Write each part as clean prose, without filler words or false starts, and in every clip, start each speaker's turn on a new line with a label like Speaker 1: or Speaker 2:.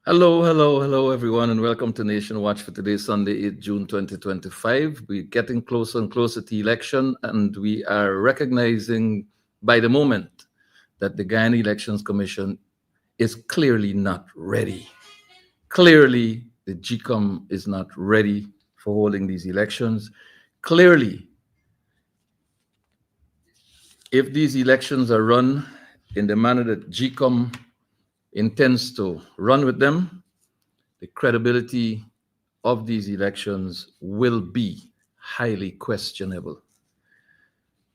Speaker 1: Hello, everyone, and welcome to Nation Watch for today, Sunday, 8 June 2025. We're getting closer and closer to election, and we are recognizing by the moment that the Guyana Elections Commission is clearly not ready. Clearly, the GCOM is not ready for holding these elections. Clearly, if these elections are run in the manner that GCOM intends to run with them, the credibility of these elections will be highly questionable.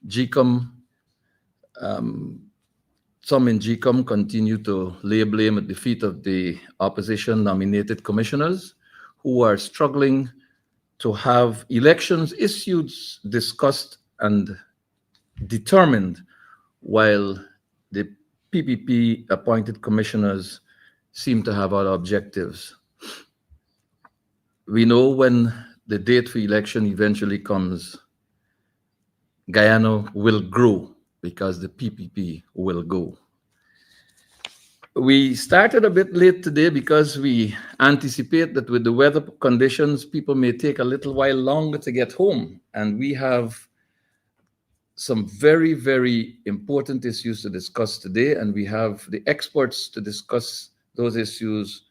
Speaker 1: GCOM, some in GCOM continue to lay blame at the feet of the opposition nominated commissioners who are struggling to have elections issues discussed and determined while the PPP appointed commissioners seem to have other objectives. We know when the date for election eventually comes, Guyana will grow because the PPP will go. We started a bit late today because we anticipate that with the weather conditions, people may take a little while longer to get home. And we have some very, very important issues to discuss today. And we have the experts to discuss those issues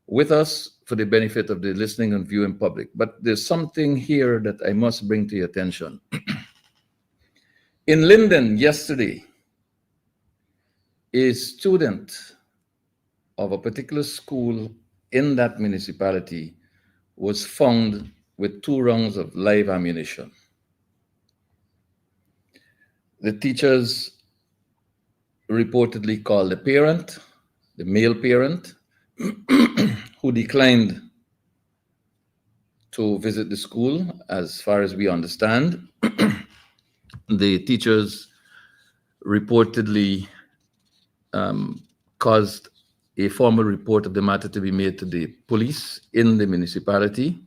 Speaker 1: with us for the benefit of the listening and viewing public. But there's something here that I must bring to your attention. In Linden yesterday, a student of a particular school in that municipality was found with 2 rounds of live ammunition. The teachers reportedly called the parent, the male parent, who declined to visit the school, as far as we understand. The teachers reportedly caused a formal report of the matter to be made to the police in the municipality.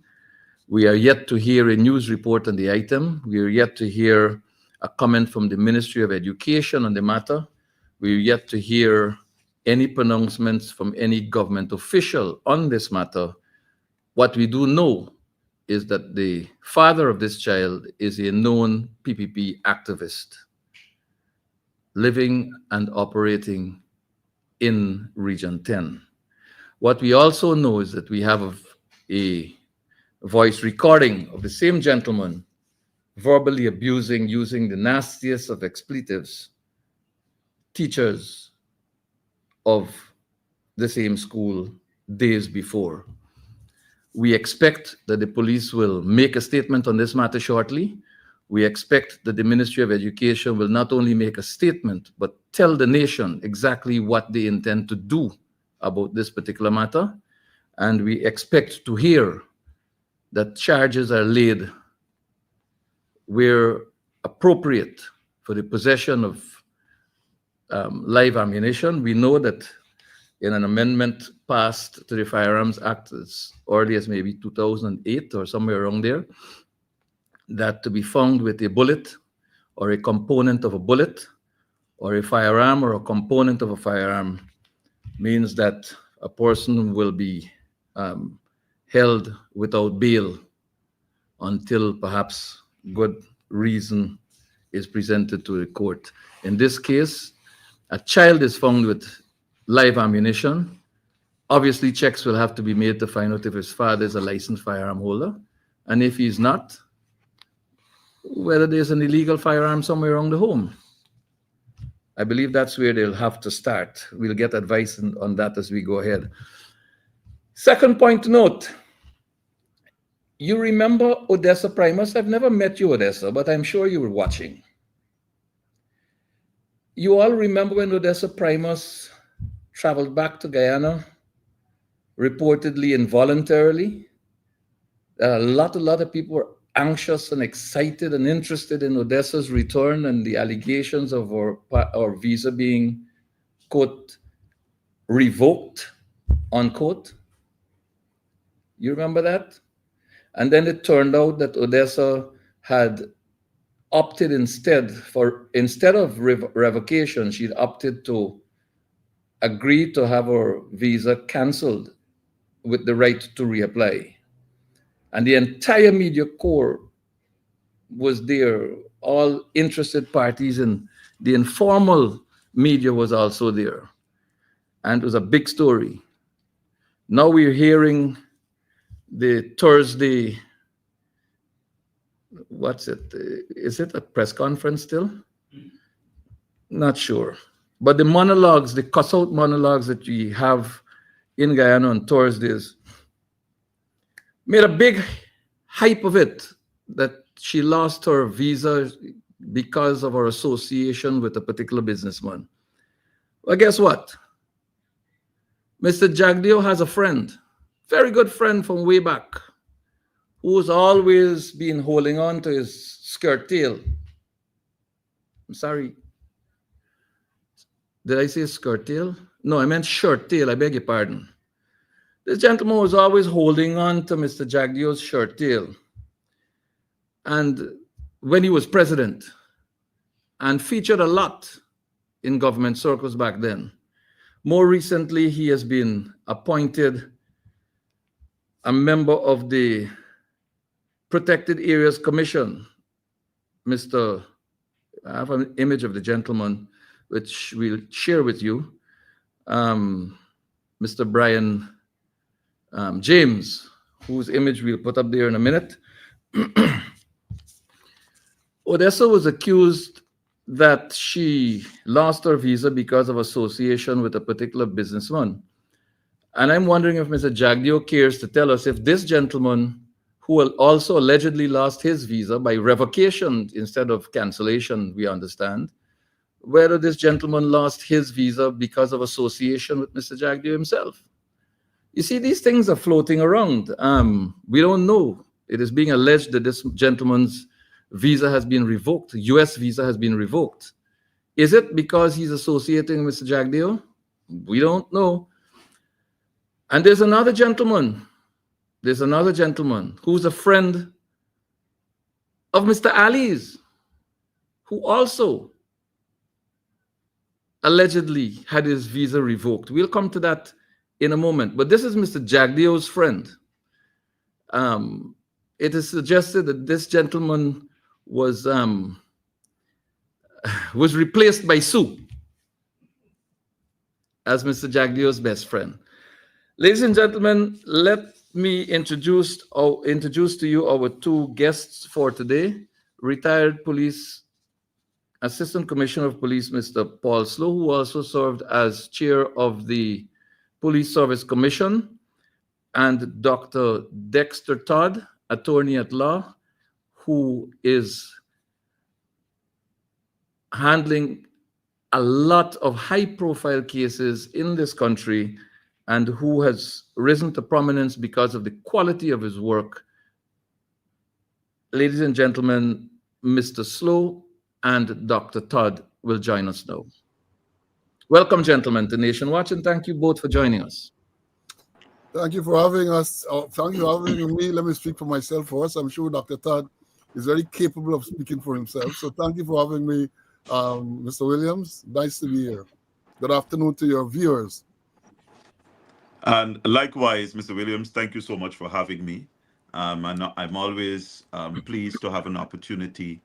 Speaker 1: We are yet to hear a news report on the item. We are yet to hear a comment from the Ministry of Education on the matter. We are yet to hear any pronouncements from any government official on this matter. What we do know is that the father of this child is a known PPP activist, living and operating in Region 10. What we also know is that we have a voice recording of the same gentleman verbally abusing, using the nastiest of expletives, teachers of the same school days before. We expect that the police will make a statement on this matter shortly. We expect that the Ministry of Education will not only make a statement, but tell the nation exactly what they intend to do about this particular matter. And we expect to hear that charges are laid where appropriate for the possession of live ammunition. We know that in an amendment passed to the Firearms Act as early as maybe 2008 or somewhere around there, that to be found with a bullet or a component of a bullet or a firearm or a component of a firearm means that a person will be held without bail until perhaps good reason is presented to the court. In this case, a child is found with live ammunition. Obviously, checks will have to be made to find out if his father is a licensed firearm holder. And if he's not, whether there's an illegal firearm somewhere around the home. I believe that's where they'll have to start. We'll get advice on that as we go ahead. Second point to note, you remember Odessa Primus? I've never met you, Odessa, but I'm sure you were watching. You all remember when Odessa Primus traveled back to Guyana, reportedly involuntarily? A lot of people were anxious and excited and interested in Odessa's return and the allegations of our visa being, quote, revoked, unquote. You remember that? And then it turned out that Odessa had opted instead of revocation, she'd opted to agree to have her visa canceled with the right to reapply. And the entire media corps was there. All interested parties in the informal media was also there. And it was a big story. Now we're hearing the Thursday, what's it? Is it a press conference still? Not sure. But the monologues, the cuss-out monologues that we have in Guyana on Thursdays, made a big hype of it, that she lost her visa because of her association with a particular businessman. Well, guess what? Mr. Jagdeo has a friend, very good friend from way back, who's always been holding on to his skirt tail. I'm sorry. Did I say skirt tail? No, I meant shirt tail. I beg your pardon. This gentleman was always holding on to Mr. Jagdeo's shirt tail. And when he was president, and featured a lot in government circles back then. More recently, he has been appointed a member of the Protected Areas Commission. I have an image of the gentleman, which we'll share with you. Mr. Brian James, whose image we'll put up there in a minute. Odessa was accused that she lost her visa because of association with a particular businessman. And I'm wondering if Mr. Jagdeo cares to tell us if this gentleman, who also allegedly lost his visa by revocation instead of cancellation, we understand, whether this gentleman lost his visa because of association with Mr. Jagdeo himself. You see, these things are floating around. We don't know. It is being alleged that this gentleman's visa has been revoked, US visa has been revoked. Is it because he's associating with Mr. Jagdeo? We don't know. And there's another gentleman who's a friend of Mr. Ali's, who also allegedly had his visa revoked. We'll come to that in a moment. But this is Mr. Jagdeo's friend. It is suggested that this gentleman was replaced by Sue as Mr. Jagdeo's best friend. Ladies and gentlemen, let me introduce to you our two guests for today. Retired police Assistant Commissioner of Police, Mr. Paul Slowe, who also served as chair of the Police Service Commission, and Dr. Dexter Todd, attorney at law, who is handling a lot of high-profile cases in this country and who has risen to prominence because of the quality of his work. Ladies and gentlemen, Mr. Slowe and Dr. Todd will join us now. Welcome, gentlemen, to Nation Watch, and thank you both for joining us.
Speaker 2: Thank you for having us. Thank you for having me. Let me speak for myself first. I'm sure Dr. Todd is very capable of speaking for himself. So thank you for having me, Mr. Williams. Nice to be here. Good afternoon to your viewers.
Speaker 3: And likewise, Mr. Williams, thank you so much for having me. And I'm always pleased to have an opportunity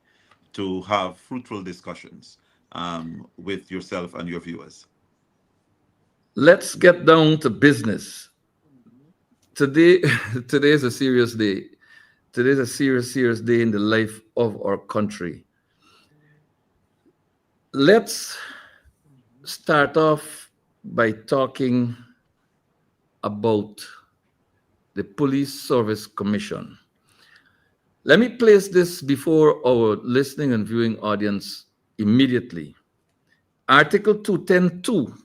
Speaker 3: to have fruitful discussions with yourself and your viewers.
Speaker 1: Let's get down to business. Today is a serious day. Today is a serious day in the life of our country. Let's start off by talking about the Police Service Commission. Let me place this before our listening and viewing audience immediately. Article 210(2)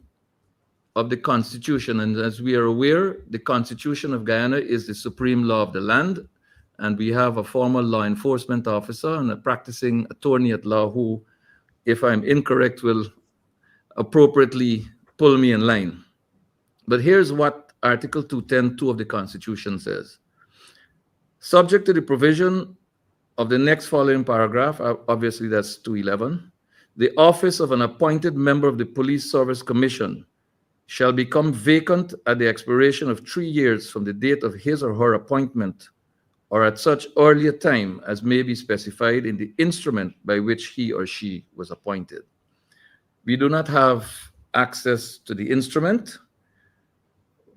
Speaker 1: of the Constitution, and as we are aware, the Constitution of Guyana is the supreme law of the land, and we have a former law enforcement officer and a practicing attorney at law who, if I'm incorrect, will appropriately pull me in line. But here's what Article 210(2) of the Constitution says. Subject to the provision of the next following paragraph, obviously that's 211, the office of an appointed member of the Police Service Commission shall become vacant at the expiration of 3 years from the date of his or her appointment, or at such earlier time as may be specified in the instrument by which he or she was appointed. We do not have access to the instrument,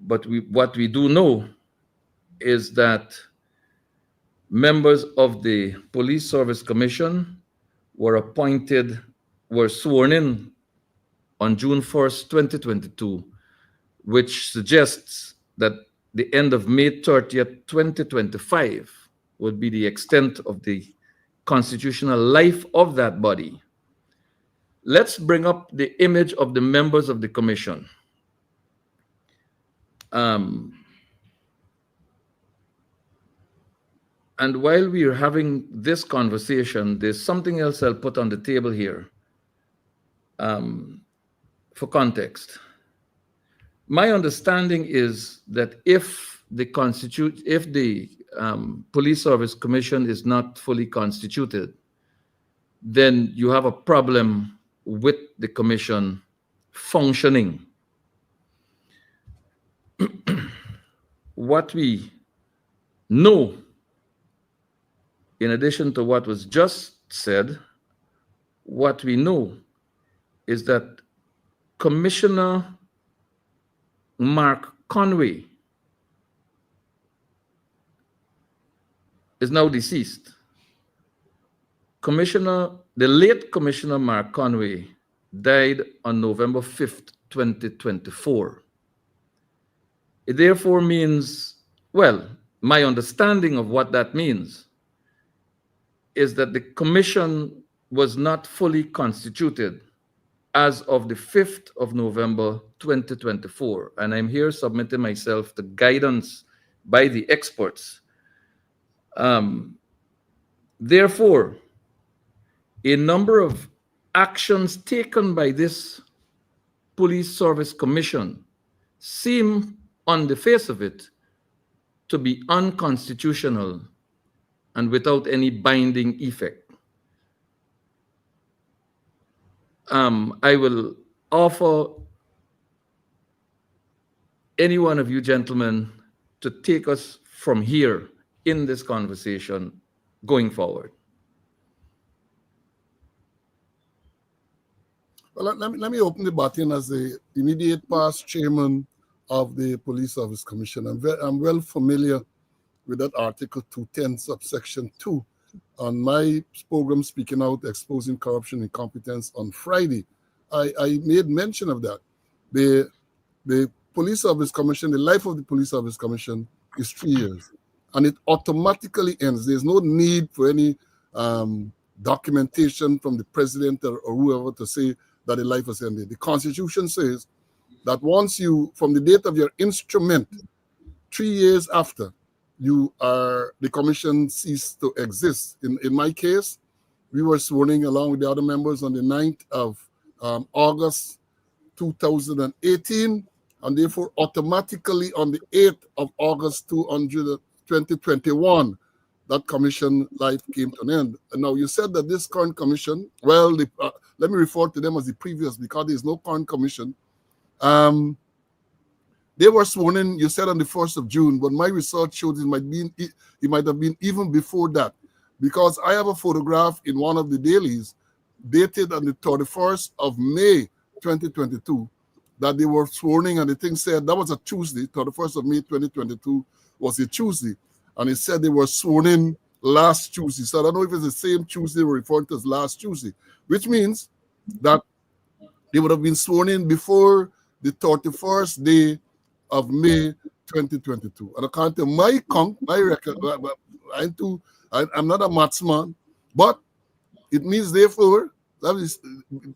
Speaker 1: but what we do know is that members of the Police Service Commission were sworn in on June 1st, 2022, which suggests that the end of May 30th, 2025 would be the extent of the constitutional life of that body. Let's bring up the image of the members of the commission. And while we are having this conversation, there's something else I'll put on the table here for context. My understanding is that if the Police Service Commission is not fully constituted, then you have a problem with the commission functioning. What we know, in addition to what was just said, what we know is that Commissioner Mark Conway is now deceased. The late Commissioner Mark Conway died on November 5th, 2024. It therefore means, well, my understanding of what that means is that the commission was not fully constituted as of the 5th of November, 2024. And I'm here submitting myself to guidance by the experts. Therefore, a number of actions taken by this Police Service Commission seem, on the face of it, to be unconstitutional and without any binding effect. I will offer any one of you gentlemen to take us from here in this conversation going forward.
Speaker 2: Well, let me open the baton as the immediate past chairman of the Police Service Commission. I'm well familiar with that Article 210, subsection 2. On my program, Speaking Out, Exposing Corruption and Incompetence on Friday, I made mention of that. The Police Service Commission, the life of the Police Service Commission is 3 years, and it automatically ends. There's no need for any documentation from the president or whoever to say that the life has ended. The Constitution says that once you, from the date of your instrument, 3 years after, the commission ceased to exist. In my case, we were sworn in along with the other members on the 9th of August 2018, and therefore automatically on the 8th of August 2021, that commission life came to an end. And now you said that this current commission, well, let me refer to them as the previous because there's no current commission. They were sworn in, you said, on the 1st of June, but my research showed it might have been even before that, because I have a photograph in one of the dailies dated on the 31st of May 2022 that they were sworn in, and the thing said that was a Tuesday. 31st of May 2022 was a Tuesday, and it said they were sworn in last Tuesday. So I don't know if it's the same Tuesday we're referring to as last Tuesday, which means that they would have been sworn in before the 31st day of May 2022. And according to my record, I'm not a mathsman, but it means therefore that is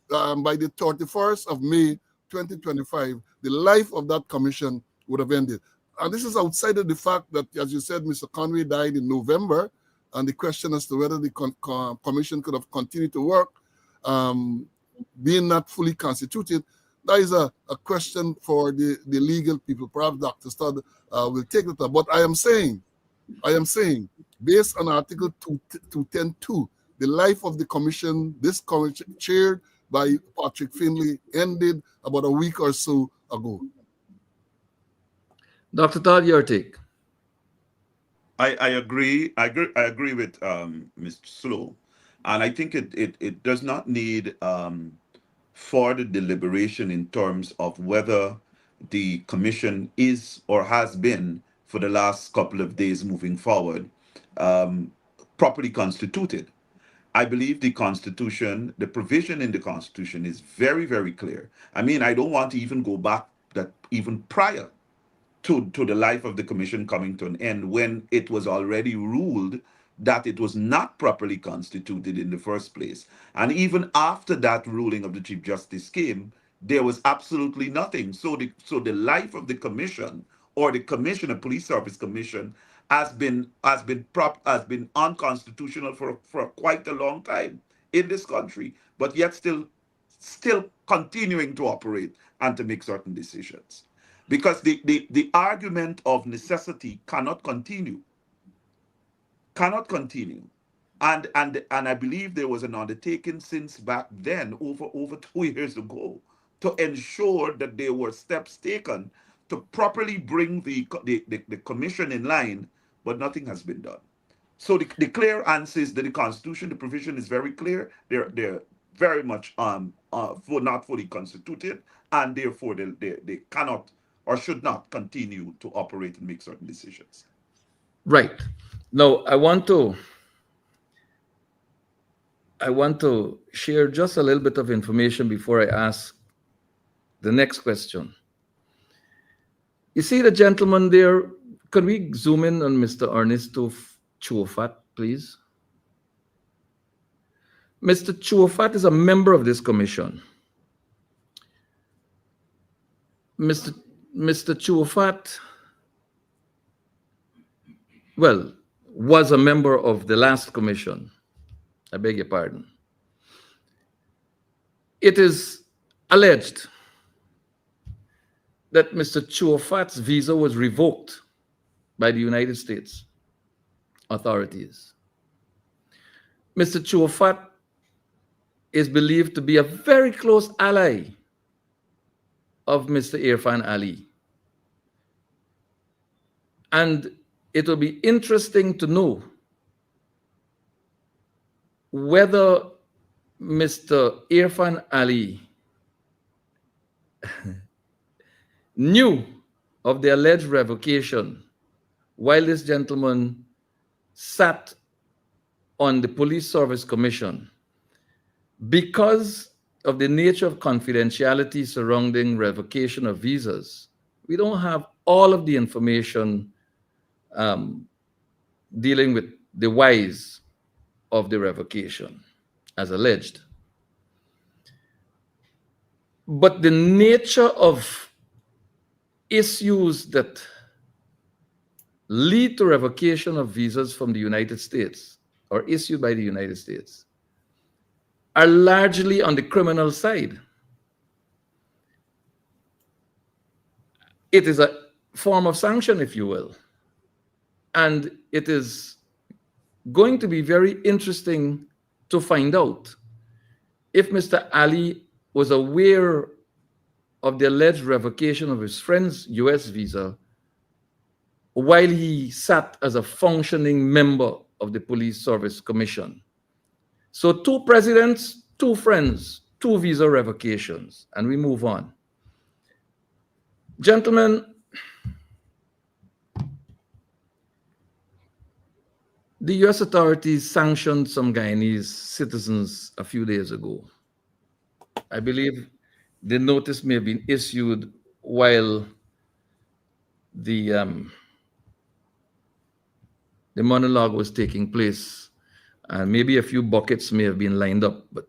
Speaker 2: by the 31st of May 2025, the life of that commission would have ended. And this is outside of the fact that, as you said, Mr. Conway died in November, and the question as to whether the commission could have continued to work, being not fully constituted, that is a question for the legal people. Perhaps Dr. Todd will take it up. But I am saying, based on Article 210.2, the life of the commission, this commission chaired by Patrick Finley, ended about a week or so ago.
Speaker 1: Dr. Todd, your take.
Speaker 3: I agree. I agree with Mr. Slowe, and I think it does not need further deliberation in terms of whether the commission is or has been for the last couple of days moving forward um, properly constituted. I believe the Constitution, the provision in the Constitution is very, very clear. I mean, I don't want to even go back that even prior to the life of the commission coming to an end when it was already ruled that it was not properly constituted in the first place. And even after that ruling of the Chief Justice came, there was absolutely nothing. So the life of the commission or the commission, a police service commission, has been unconstitutional for quite a long time in this country, but yet still continuing to operate and to make certain decisions because the argument of necessity cannot continue. And I believe there was an undertaking since back then, over 2 years ago, to ensure that there were steps taken to properly bring the commission in line, but nothing has been done. So the clear answer is that the Constitution, the provision is very clear. They're very much not fully constituted, and therefore they cannot or should not continue to operate and make certain decisions.
Speaker 1: Right. Now, I want to share just a little bit of information before I ask the next question. You see the gentleman there? Can we zoom in on Mr. Ernesto Chuofat, please? Mr. Chuofat is a member of this commission. Mr. Chuofat, well, was a member of the last commission. I beg your pardon. It is alleged that Mr. Chuofat's visa was revoked by the United States authorities. Mr. Chuofat is believed to be a very close ally of Mr. Irfan Ali. And it will be interesting to know whether Mr. Irfan Ali knew of the alleged revocation while this gentleman sat on the Police Service Commission. Because of the nature of confidentiality surrounding revocation of visas, we don't have all of the information dealing with the whys of the revocation, as alleged. But the nature of issues that lead to revocation of visas from the United States or issued by the United States are largely on the criminal side. It is a form of sanction, if you will. And it is going to be very interesting to find out if Mr. Ali was aware of the alleged revocation of his friend's US visa while he sat as a functioning member of the Police Service Commission. So 2 presidents, 2 friends, 2 visa revocations, and we move on. Gentlemen, the US authorities sanctioned some Guyanese citizens a few days ago. I believe the notice may have been issued while the monologue was taking place, and maybe a few buckets may have been lined up, but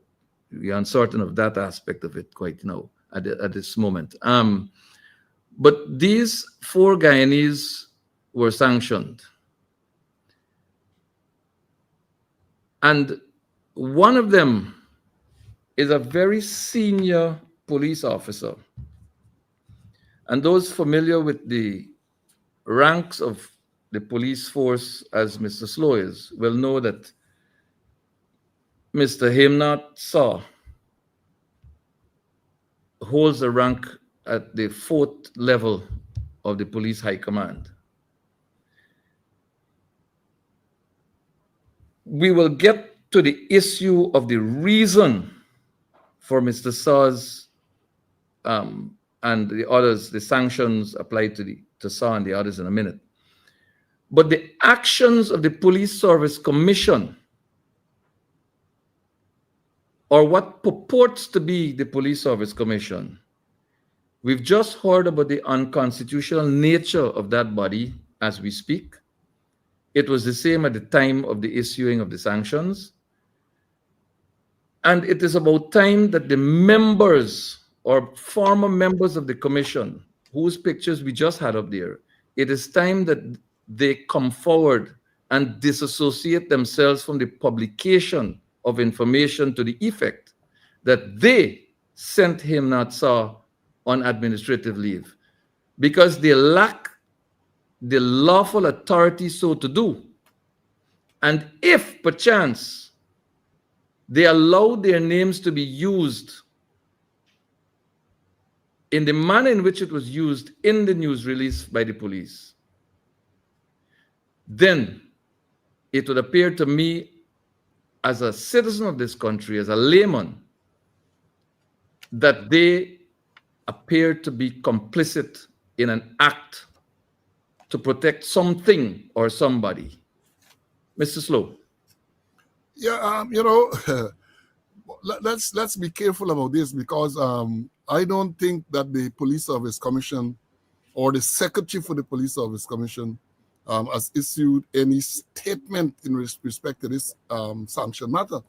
Speaker 1: we are uncertain of that aspect of it quite now at this moment. But these 4 Guyanese were sanctioned. And one of them is a very senior police officer. And those familiar with the ranks of the police force, as Mr. Slowe is, will know that Mr. Himnat Saw holds the rank at the 4th level of the police high command. We will get to the issue of the reason for Mr. Saw's and the others, the sanctions applied to Saw and the others in a minute. But the actions of the Police Service Commission, or what purports to be the Police Service Commission, we've just heard about the unconstitutional nature of that body as we speak. It was the same at the time of the issuing of the sanctions. And it is about time that the members or former members of the commission, whose pictures we just had up there, it is time that they come forward and disassociate themselves from the publication of information to the effect that they sent him, not Saw, on administrative leave, because they lack the lawful authority so to do. And if perchance they allow their names to be used in the manner in which it was used in the news release by the police, then it would appear to me as a citizen of this country, as a layman, that they appear to be complicit in an act to protect something or somebody. Mr. Slowe.
Speaker 2: Yeah, let's be careful about this, because I don't think that the Police Service Commission or the Secretary for the Police Service Commission has issued any statement in respect to this sanction matter.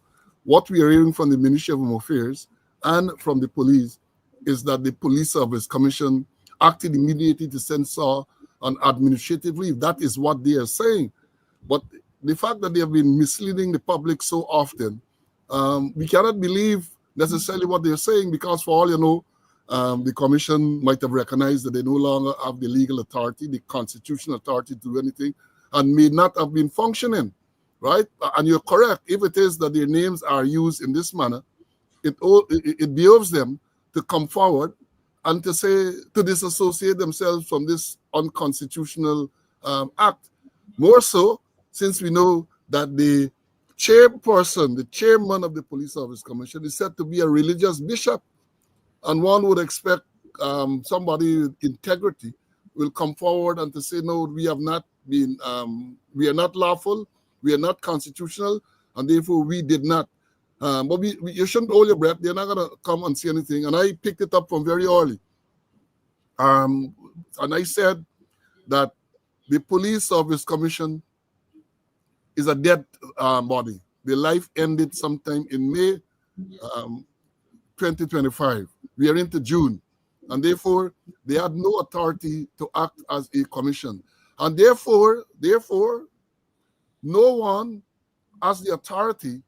Speaker 2: What we are hearing from the Ministry of Home Affairs and from the police is that the Police Service Commission acted immediately to send Saw on administrative leave. That is what they are saying. But the fact that they have been misleading the public so often, we cannot believe necessarily what they're saying, because for all you know, the commission might have recognized that they no longer have the legal authority, the constitutional authority to do anything, and may not have been functioning, right? And you're correct. If it is that their names are used in this manner, it behoves them to come forward and to say, to disassociate themselves from this unconstitutional act. More so, since we know that the chairperson, the chairman of the Police Service Commission, is said to be a religious bishop, and one would expect somebody with integrity will come forward and to say, no, we have not been, we are not lawful, we are not constitutional, and therefore we did not. But you shouldn't hold your breath. They're not going to come and say anything. And I picked it up from very early. And I said that the Police Service Commission is a dead body. The life ended sometime in May 2025. We are into June. And therefore, they had no authority to act as a commission. And therefore, no one has the authority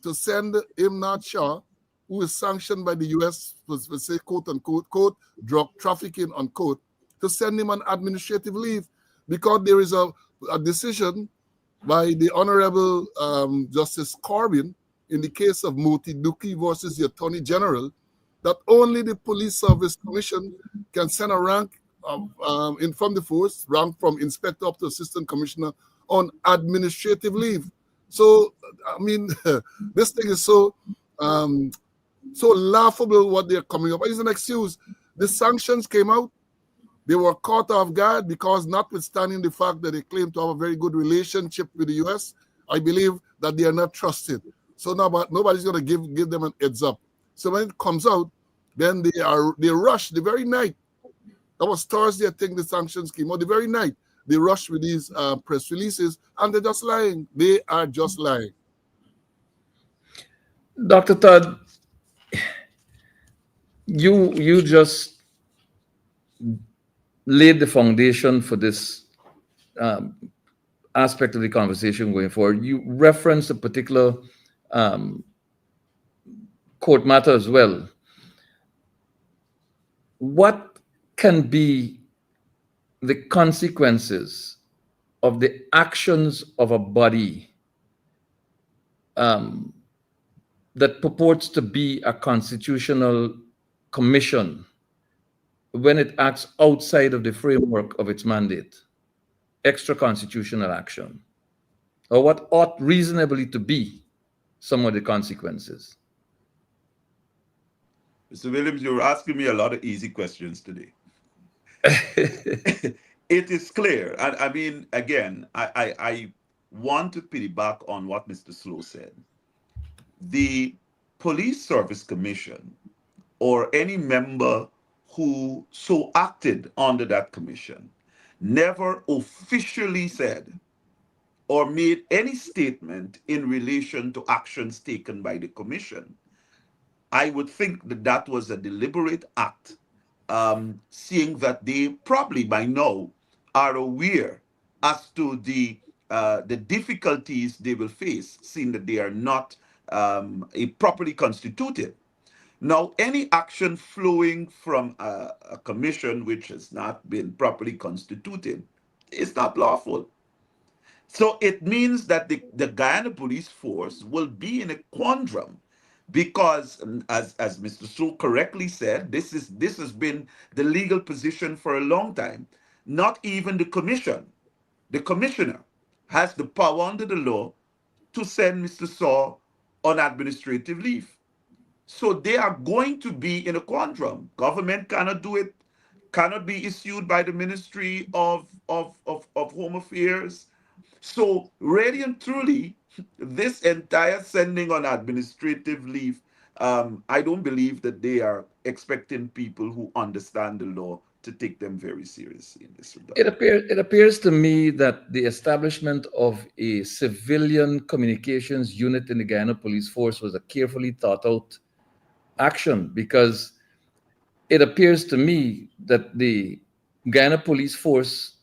Speaker 2: to send Imnad Shah, who is sanctioned by the U.S. for say, quote unquote, quote, drug trafficking, unquote, to send him on administrative leave, because there is a decision by the Honorable Justice Corbyn in the case of Moti Duki versus the Attorney General, that only the Police Service Commission can send a rank from the force, rank from inspector up to assistant commissioner, on administrative leave. So, I mean, this thing is so laughable what they're coming up. It's an excuse. The sanctions came out. They were caught off guard because, notwithstanding the fact that they claim to have a very good relationship with the U.S., I believe that they are not trusted. So nobody's going to give them an heads up. So when it comes out, then they rush the very night. That was Thursday, I think the sanctions came out. The very night, they rush with these press releases, and they're just lying. They are just lying.
Speaker 1: Dr. Todd, you just laid the foundation for this aspect of the conversation going forward. You referenced a particular court matter as well. What can be the consequences of the actions of a body that purports to be a constitutional commission when it acts outside of the framework of its mandate, extra-constitutional action, or what ought reasonably to be some of the consequences?
Speaker 3: Mr. Williams, you're asking me a lot of easy questions today. It is clear. I mean, again, I want to piggyback on what Mr. Slowe said. The Police Service Commission or any member who so acted under that commission never officially said or made any statement in relation to actions taken by the commission. I would think that that was a deliberate act, seeing that they probably by now are aware as to the difficulties they will face, seeing that they are not a properly constituted. Now, any action flowing from a commission which has not been properly constituted is not lawful. So it means that the Guyana police force will be in a quandrum because, as Mr. Slowe correctly said, this has been the legal position for a long time. Not even the commissioner has the power under the law to send Mr. Slowe on administrative leave. So they are going to be in a quandrum. Government cannot do it, cannot be issued by the Ministry of Home Affairs. So really and truly, this entire sending on administrative leave, I don't believe that they are expecting people who understand the law to take them very seriously in this regard.
Speaker 1: It appears to me that the establishment of a civilian communications unit in the Guyana Police Force was a carefully thought out action, because it appears to me that the Guyana Police Force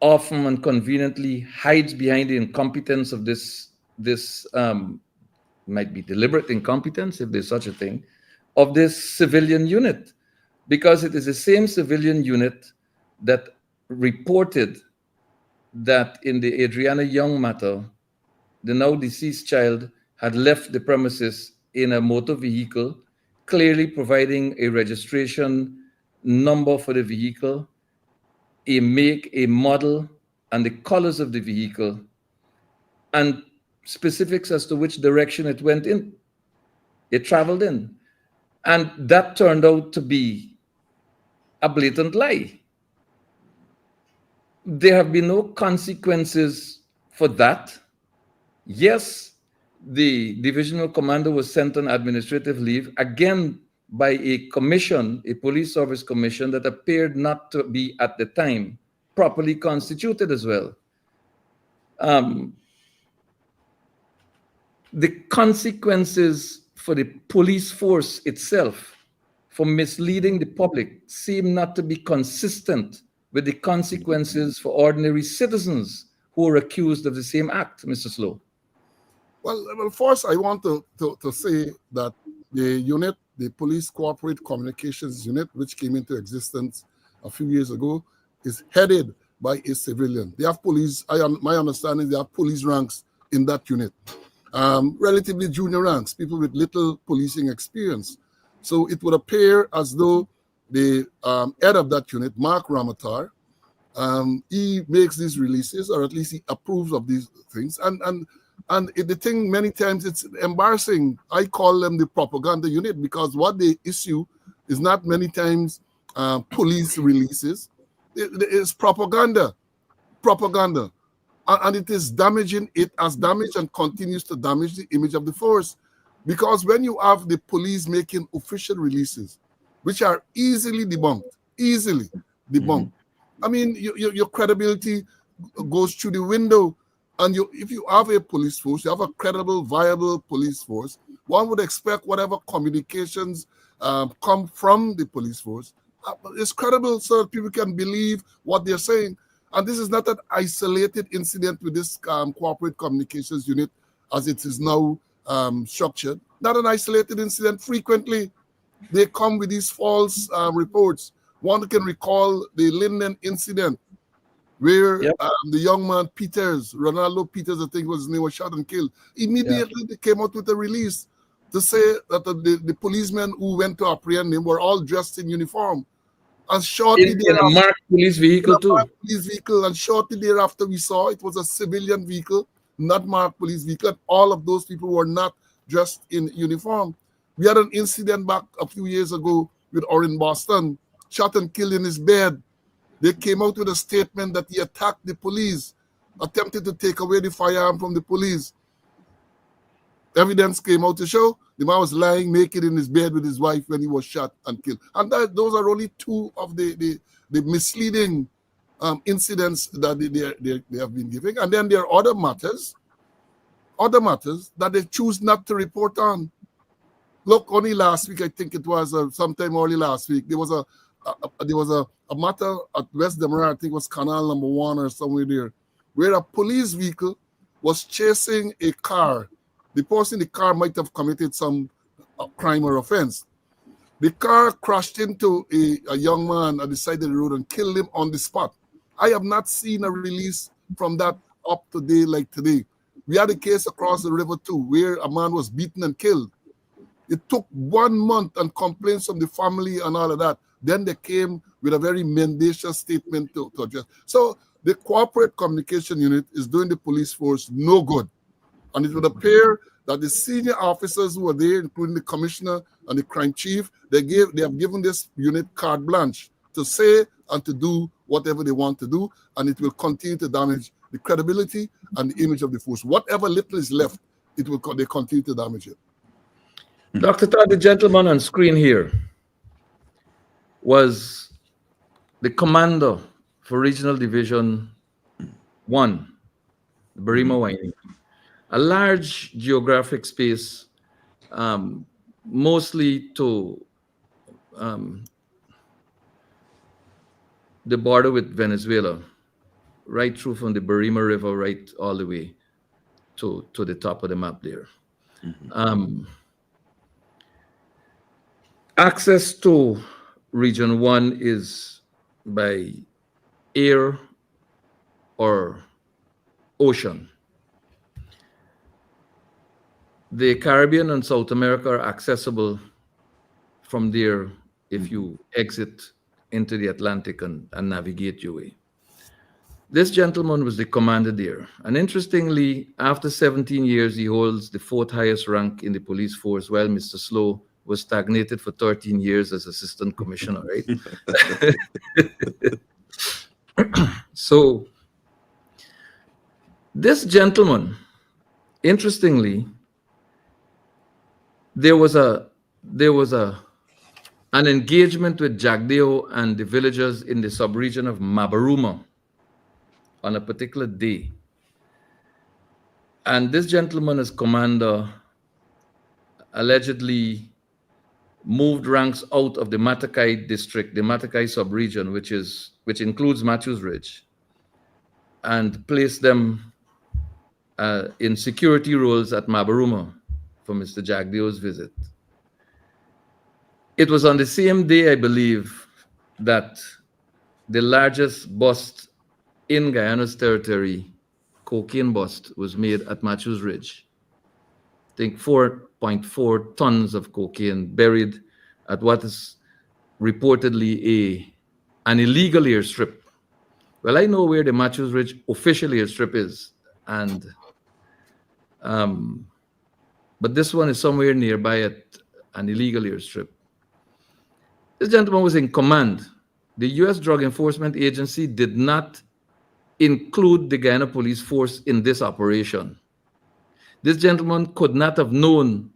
Speaker 1: often and conveniently hides behind the incompetence of this might be deliberate incompetence, if there's such a thing, of this civilian unit, because it is the same civilian unit that reported that in the Adriana Young matter, the now deceased child had left the premises in a motor vehicle, clearly providing a registration number for the vehicle, a make, a model, and the colors of the vehicle, and specifics as to which direction it went in, it traveled in. And that turned out to be a blatant lie. There have been no consequences for that. Yes, the divisional commander was sent on administrative leave, again by a commission, a police service commission that appeared not to be at the time properly constituted as well. The consequences for the police force itself for misleading the public seem not to be consistent with the consequences for ordinary citizens who are accused of the same act, Mr. Slowe.
Speaker 2: Well, first I want to say that the unit, the Police Corporate Communications Unit, which came into existence a few years ago, is headed by a civilian. They have police, my understanding, they have police ranks in that unit. Relatively junior ranks, people with little policing experience. So it would appear as though the head of that unit, Mark Ramatar, he makes these releases, or at least he approves of these things. And the thing, many times it's embarrassing. I call them the propaganda unit, because what they issue is not many times police releases. It's propaganda. And it is damaging. It has damaged and continues to damage the image of the force. Because when you have the police making official releases, which are easily debunked, I mean, your credibility goes through the window. And if you have a police force, you have a credible, viable police force, one would expect whatever communications come from the police force is credible, so that people can believe what they're saying. And this is not an isolated incident with this corporate communications unit as it is now structured. Not an isolated incident. Frequently, they come with these false reports. One can recall the Linden incident, where the young man Peters, Ronaldo Peters, I think was his name, was shot and killed. Immediately they came out with a release to say that the policemen who went to apprehend him were all dressed in uniform. And shortly
Speaker 1: In a marked police vehicle too.
Speaker 2: Police vehicle, and shortly thereafter we saw it was a civilian vehicle, not marked police vehicle. All of those people were not dressed in uniform. We had an incident back a few years ago with Orin Boston, shot and killed in his bed. They came out with a statement that he attacked the police, attempted to take away the firearm from the police. Evidence came out to show the man was lying naked in his bed with his wife when he was shot and killed. And those are only two of the misleading incidents that they have been giving. And then there are other matters that they choose not to report on. Look, only last week, I think it was sometime early last week, there was a matter at West Demoralization, I think it was Canal number 1 or somewhere there, where a police vehicle was chasing a car. The person in the car might have committed some crime or offense. The car crashed into a young man at the side of the road and killed him on the spot. I have not seen a release from that up to date like today. We had a case across the river too, where a man was beaten and killed. It took 1 month and complaints from the family and all of that. Then they came with a very mendacious statement to address. So the corporate communication unit is doing the police force no good. And it would appear that the senior officers who are there, including the commissioner and the crime chief, they have given this unit carte blanche to say and to do whatever they want to do, and it will continue to damage the credibility and the image of the force. Whatever little is left, they continue to damage it.
Speaker 1: Dr. Todd, the gentleman on screen here was the commander for Regional Division 1, Barima Whiney. A large geographic space, mostly to the border with Venezuela, right through from the Barima River, right all the way to the top of the map there. Access to Region 1 is by air or ocean. The Caribbean and South America are accessible from there if you exit into the Atlantic and navigate your way. This gentleman was the commander there. And interestingly, after 17 years, he holds the 4th highest rank in the police force, while Mr. Slowe was stagnated for 13 years as assistant commissioner, right? So this gentleman, interestingly, there was an engagement with Jagdeo and the villagers in the sub-region of Mabaruma on a particular day. And this gentleman as commander allegedly moved ranks out of the Matakai district, the Matakai sub-region, which includes Matthews Ridge, and placed them in security roles at Mabaruma for Mr. Jagdeo's visit. It was on the same day, I believe, that the largest bust in Guyana's territory, cocaine bust, was made at Matthews Ridge. I think 4.4 tons of cocaine buried at what is reportedly an illegal airstrip. Well, I know where the Matthews Ridge official airstrip is, and but this one is somewhere nearby at an illegal airstrip. This gentleman was in command. The U.S. Drug Enforcement Agency did not include the Guyana Police Force in this operation. This gentleman could not have known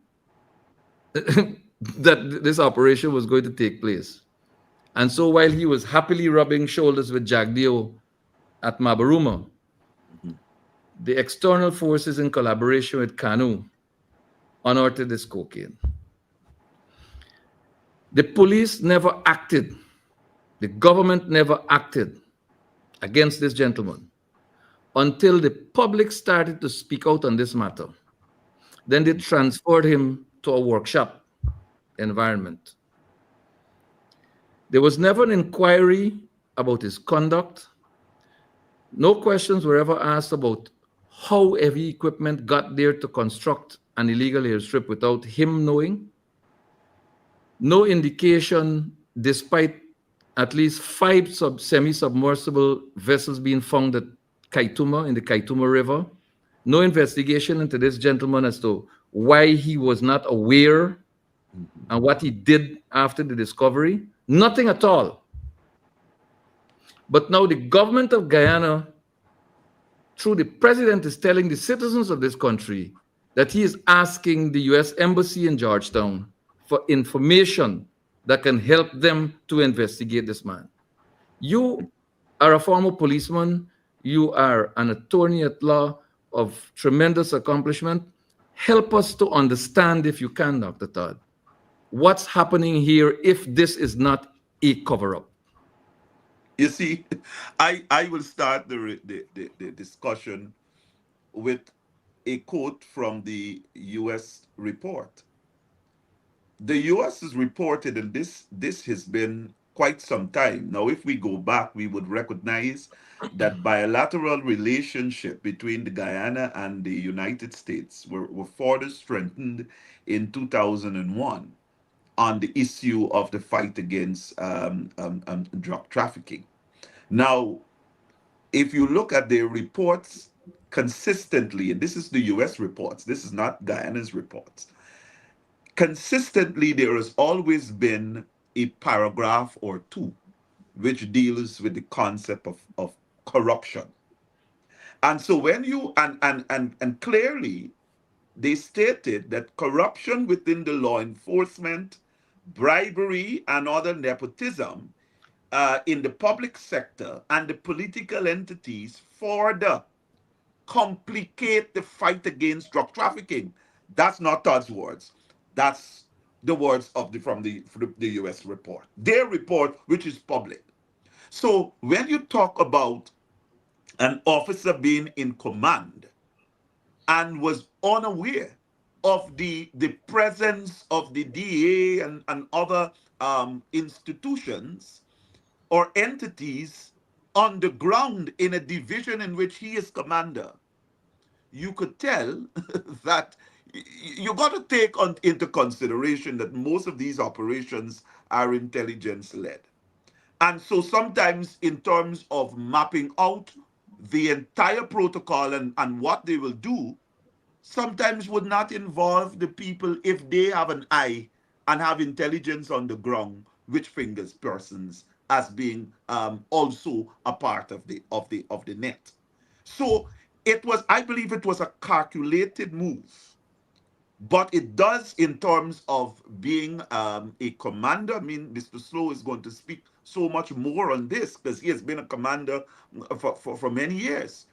Speaker 1: that this operation was going to take place. And so while he was happily rubbing shoulders with Jagdeo at Mabaruma, the external forces in collaboration with Kanu unearthed this cocaine. The police never acted. The government never acted against this gentleman until the public started to speak out on this matter. Then they transferred him to a workshop environment. There was never an inquiry about his conduct. No questions were ever asked about how heavy equipment got there to construct an illegal airstrip without him knowing. No indication, despite at least 5 semi-submersible vessels being found at Kaituma, in the Kaituma River. No investigation into this gentleman as to why he was not aware and what he did after the discovery. Nothing at all. But now the government of Guyana, through the president, is telling the citizens of this country that he is asking the U.S. Embassy in Georgetown for information that can help them to investigate this man. You are a former policeman. You are an attorney at law of tremendous accomplishment. Help us to understand, if you can, Dr. Todd, what's happening here if this is not a cover-up.
Speaker 3: You see, I will start the discussion with a quote from the U.S. report. The U.S. has reported, and this has been quite some time. Now, if we go back, we would recognize that bilateral relationship between the Guyana and the United States were further strengthened in 2001 on the issue of the fight against drug trafficking. Now, if you look at the reports consistently, and this is the U.S. reports, this is not Guyana's reports, consistently there has always been a paragraph or two which deals with the concept of corruption. And so when you, and clearly they stated that corruption within the law enforcement, bribery, and other nepotism in the public sector and the political entities further complicate the fight against drug trafficking. That's not Todd's words. That's the words of from the U.S. report. Their report, which is public. So when you talk about an officer being in command and was unaware of the presence of the DA and other institutions or entities on the ground in a division in which he is commander, you could tell that you got to take into consideration that most of these operations are intelligence-led. And so sometimes in terms of mapping out the entire protocol and what they will do, sometimes would not involve the people if they have an eye and have intelligence on the ground, which fingers persons as being also a part of the net. So it was, I believe it was a calculated move, but it does in terms of being a commander. I mean, Mr. Slowe is going to speak so much more on this because he has been a commander for many years.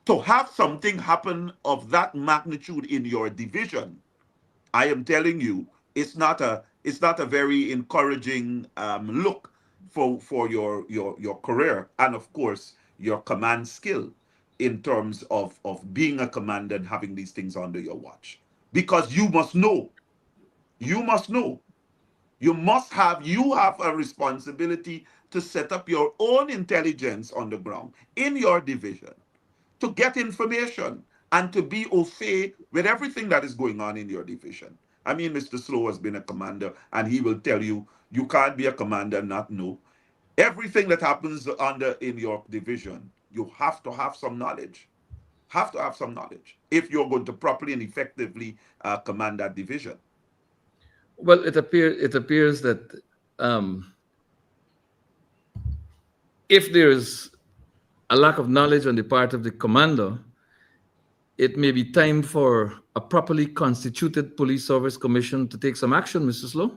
Speaker 3: To have something happen of that magnitude in your division, I am telling you, it's not a very encouraging look for your career and of course your command skill in terms of being a commander and having these things under your watch. Because you must know, you have a responsibility to set up your own intelligence on the ground in your division, to get information and to be au fait with everything that is going on in your division. I mean, Mr. Slowe has been a commander and he will tell you, you can't be a commander and not know. Everything that happens in your division, you have to have some knowledge. If you're going to properly and effectively command that division.
Speaker 1: Well, it appears that if there's a lack of knowledge on the part of the commander, it may be time for a properly constituted police service commission to take some action, Mr. Slowe.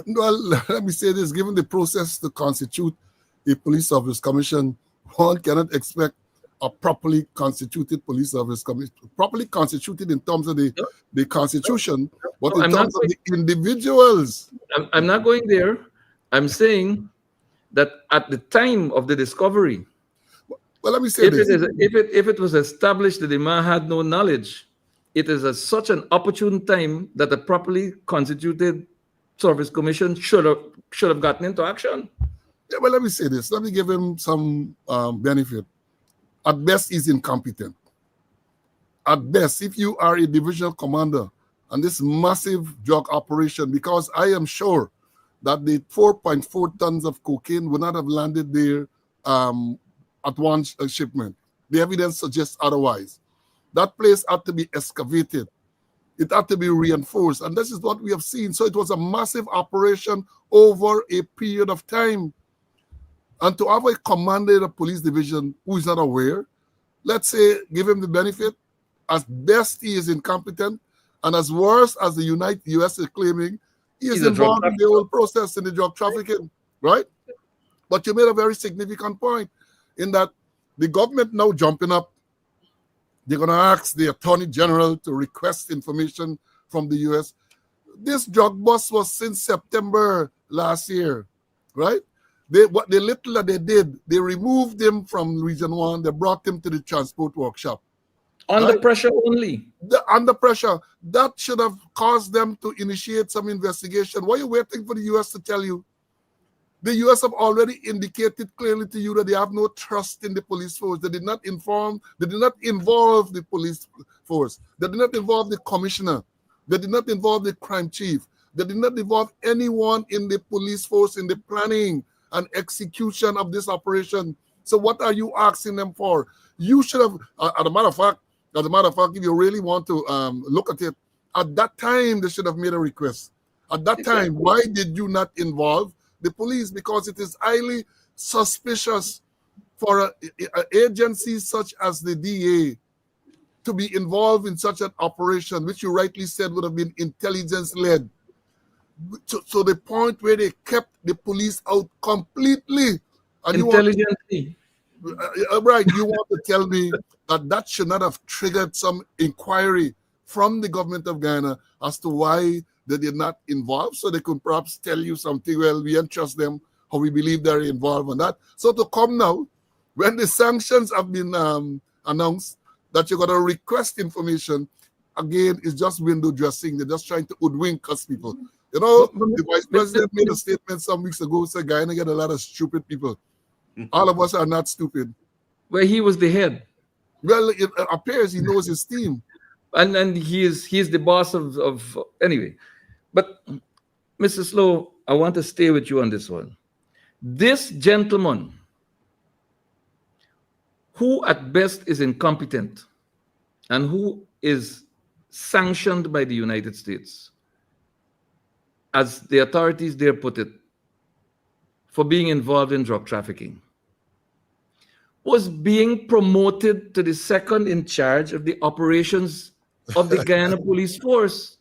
Speaker 2: Well, let me say this, given the process to constitute a police service commission, one cannot expect a properly constituted police service commission, properly constituted in terms of the constitution, but in terms of the individuals.
Speaker 1: I'm not going there. I'm saying that at the time of the discovery,
Speaker 2: well, let me say this.
Speaker 1: If it was established that the man had no knowledge, it is such an opportune time that a properly constituted service commission should have gotten into action.
Speaker 2: Yeah, well, let me say this. Let me give him some benefit. At best, he's incompetent. At best, if you are a divisional commander and this massive drug operation, because I am sure that the 4.4 tons of cocaine would not have landed there at one shipment. The evidence suggests otherwise. That place had to be excavated. It had to be reinforced. And this is what we have seen. So it was a massive operation over a period of time. And to have a commander in a police division who is not aware, let's say, give him the benefit, as best he is incompetent, and as worse as the U.S. is claiming, he is involved in the whole process in the drug trafficking, right? But you made a very significant point in that the government now jumping up. They're going to ask the Attorney General to request information from the U.S. This drug bust was since September last year, right? What the little that they did, they removed him from Region 1. They brought him to the transport workshop.
Speaker 1: Under pressure only.
Speaker 2: Under pressure. That should have caused them to initiate some investigation. Why are you waiting for the U.S. to tell you? The U.S. have already indicated clearly to you that they have no trust in the police force. They did not involve the police force. They did not involve the commissioner. They did not involve the crime chief. They did not involve anyone in the police force in the planning and execution of this operation. So what are you asking them for? You should have, as a matter of fact, if you really want to look at it, at that time, they should have made a request. At that time, why did you not involve the police? Because it is highly suspicious for an agency such as the DA to be involved in such an operation, which you rightly said would have been intelligence-led, to the point where they kept the police out completely. And
Speaker 1: intelligently.
Speaker 2: Right, you want to tell me that should not have triggered some inquiry from the government of Ghana as to why they did not involve, so they could perhaps tell you something, well, we entrust them, or we believe they're involved in that. So to come now, when the sanctions have been announced, that you're going to request information, again, it's just window dressing. They're just trying to hoodwink us people. You know, the vice president made a statement some weeks ago, said Guyana get a lot of stupid people. All of us are not stupid.
Speaker 1: Where he was the head.
Speaker 2: Well, it appears he knows his team.
Speaker 1: And he is the boss of anyway. But Mr. Slowe, I want to stay with you on this one. This gentleman, who at best is incompetent and who is sanctioned by the United States, as the authorities there put it, for being involved in drug trafficking, was being promoted to the second in charge of the operations of the Guyana Police Force.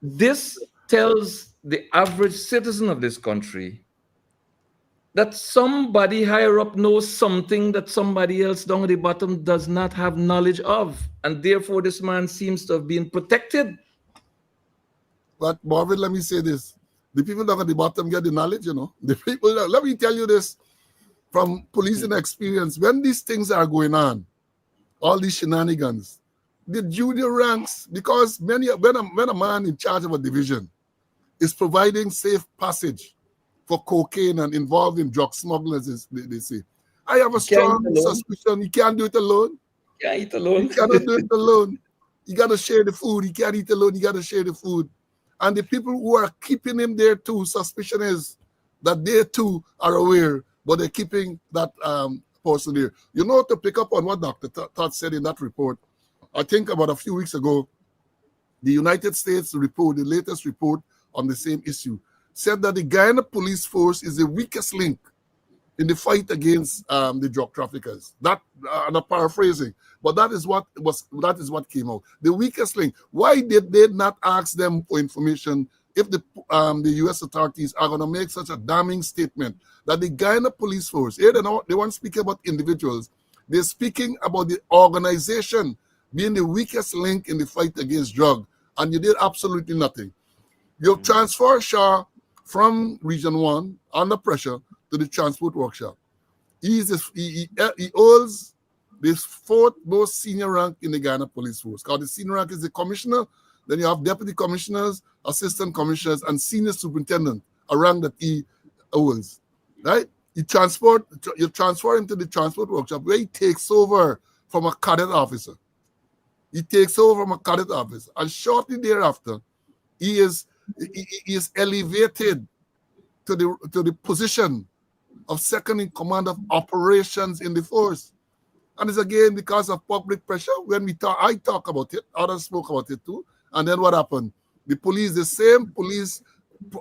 Speaker 1: This tells the average citizen of this country that somebody higher up knows something that somebody else down at the bottom does not have knowledge of. And therefore, this man seems to have been protected.
Speaker 2: But Marvin, let me say this. The people down at the bottom get the knowledge, you know. The people, let me tell you this from policing experience. When these things are going on, all these shenanigans, the junior ranks, because when a man in charge of a division is providing safe passage for cocaine and involved in drug smugglers, they say, I have a strong suspicion he can't do it alone.
Speaker 1: He can't eat alone.
Speaker 2: He cannot do it alone. You got to share the food. He can't eat alone. You got to share the food. And the people who are keeping him there too, suspicion is that they too are aware, but they're keeping that person there. You know, to pick up on what Dr. Todd said in that report, I think about a few weeks ago, the United States report, the latest report on the same issue, said that the Guyana police force is the weakest link in the fight against the drug traffickers. That, I'm not paraphrasing, but that is what came out. The weakest link. Why did they not ask them for information if the U.S. authorities are going to make such a damning statement that the Guyana police force, here they weren't speaking about individuals, they're speaking about the organization being the weakest link in the fight against drug, and you did absolutely nothing. You transfer Shah from Region 1 under pressure to the transport workshop. He holds the fourth most senior rank in the Guyana police force. Because the senior rank is the commissioner, then you have deputy commissioners, assistant commissioners, and senior superintendent, a rank that he holds. Right? You transfer him to the transport workshop where he takes over from a cadet officer. He takes over from a cadet officer, and shortly thereafter, he is he is elevated to the position of second in command of operations in the force. And it's again because of public pressure. When I talk about it, others spoke about it too. And then what happened? The police, the same police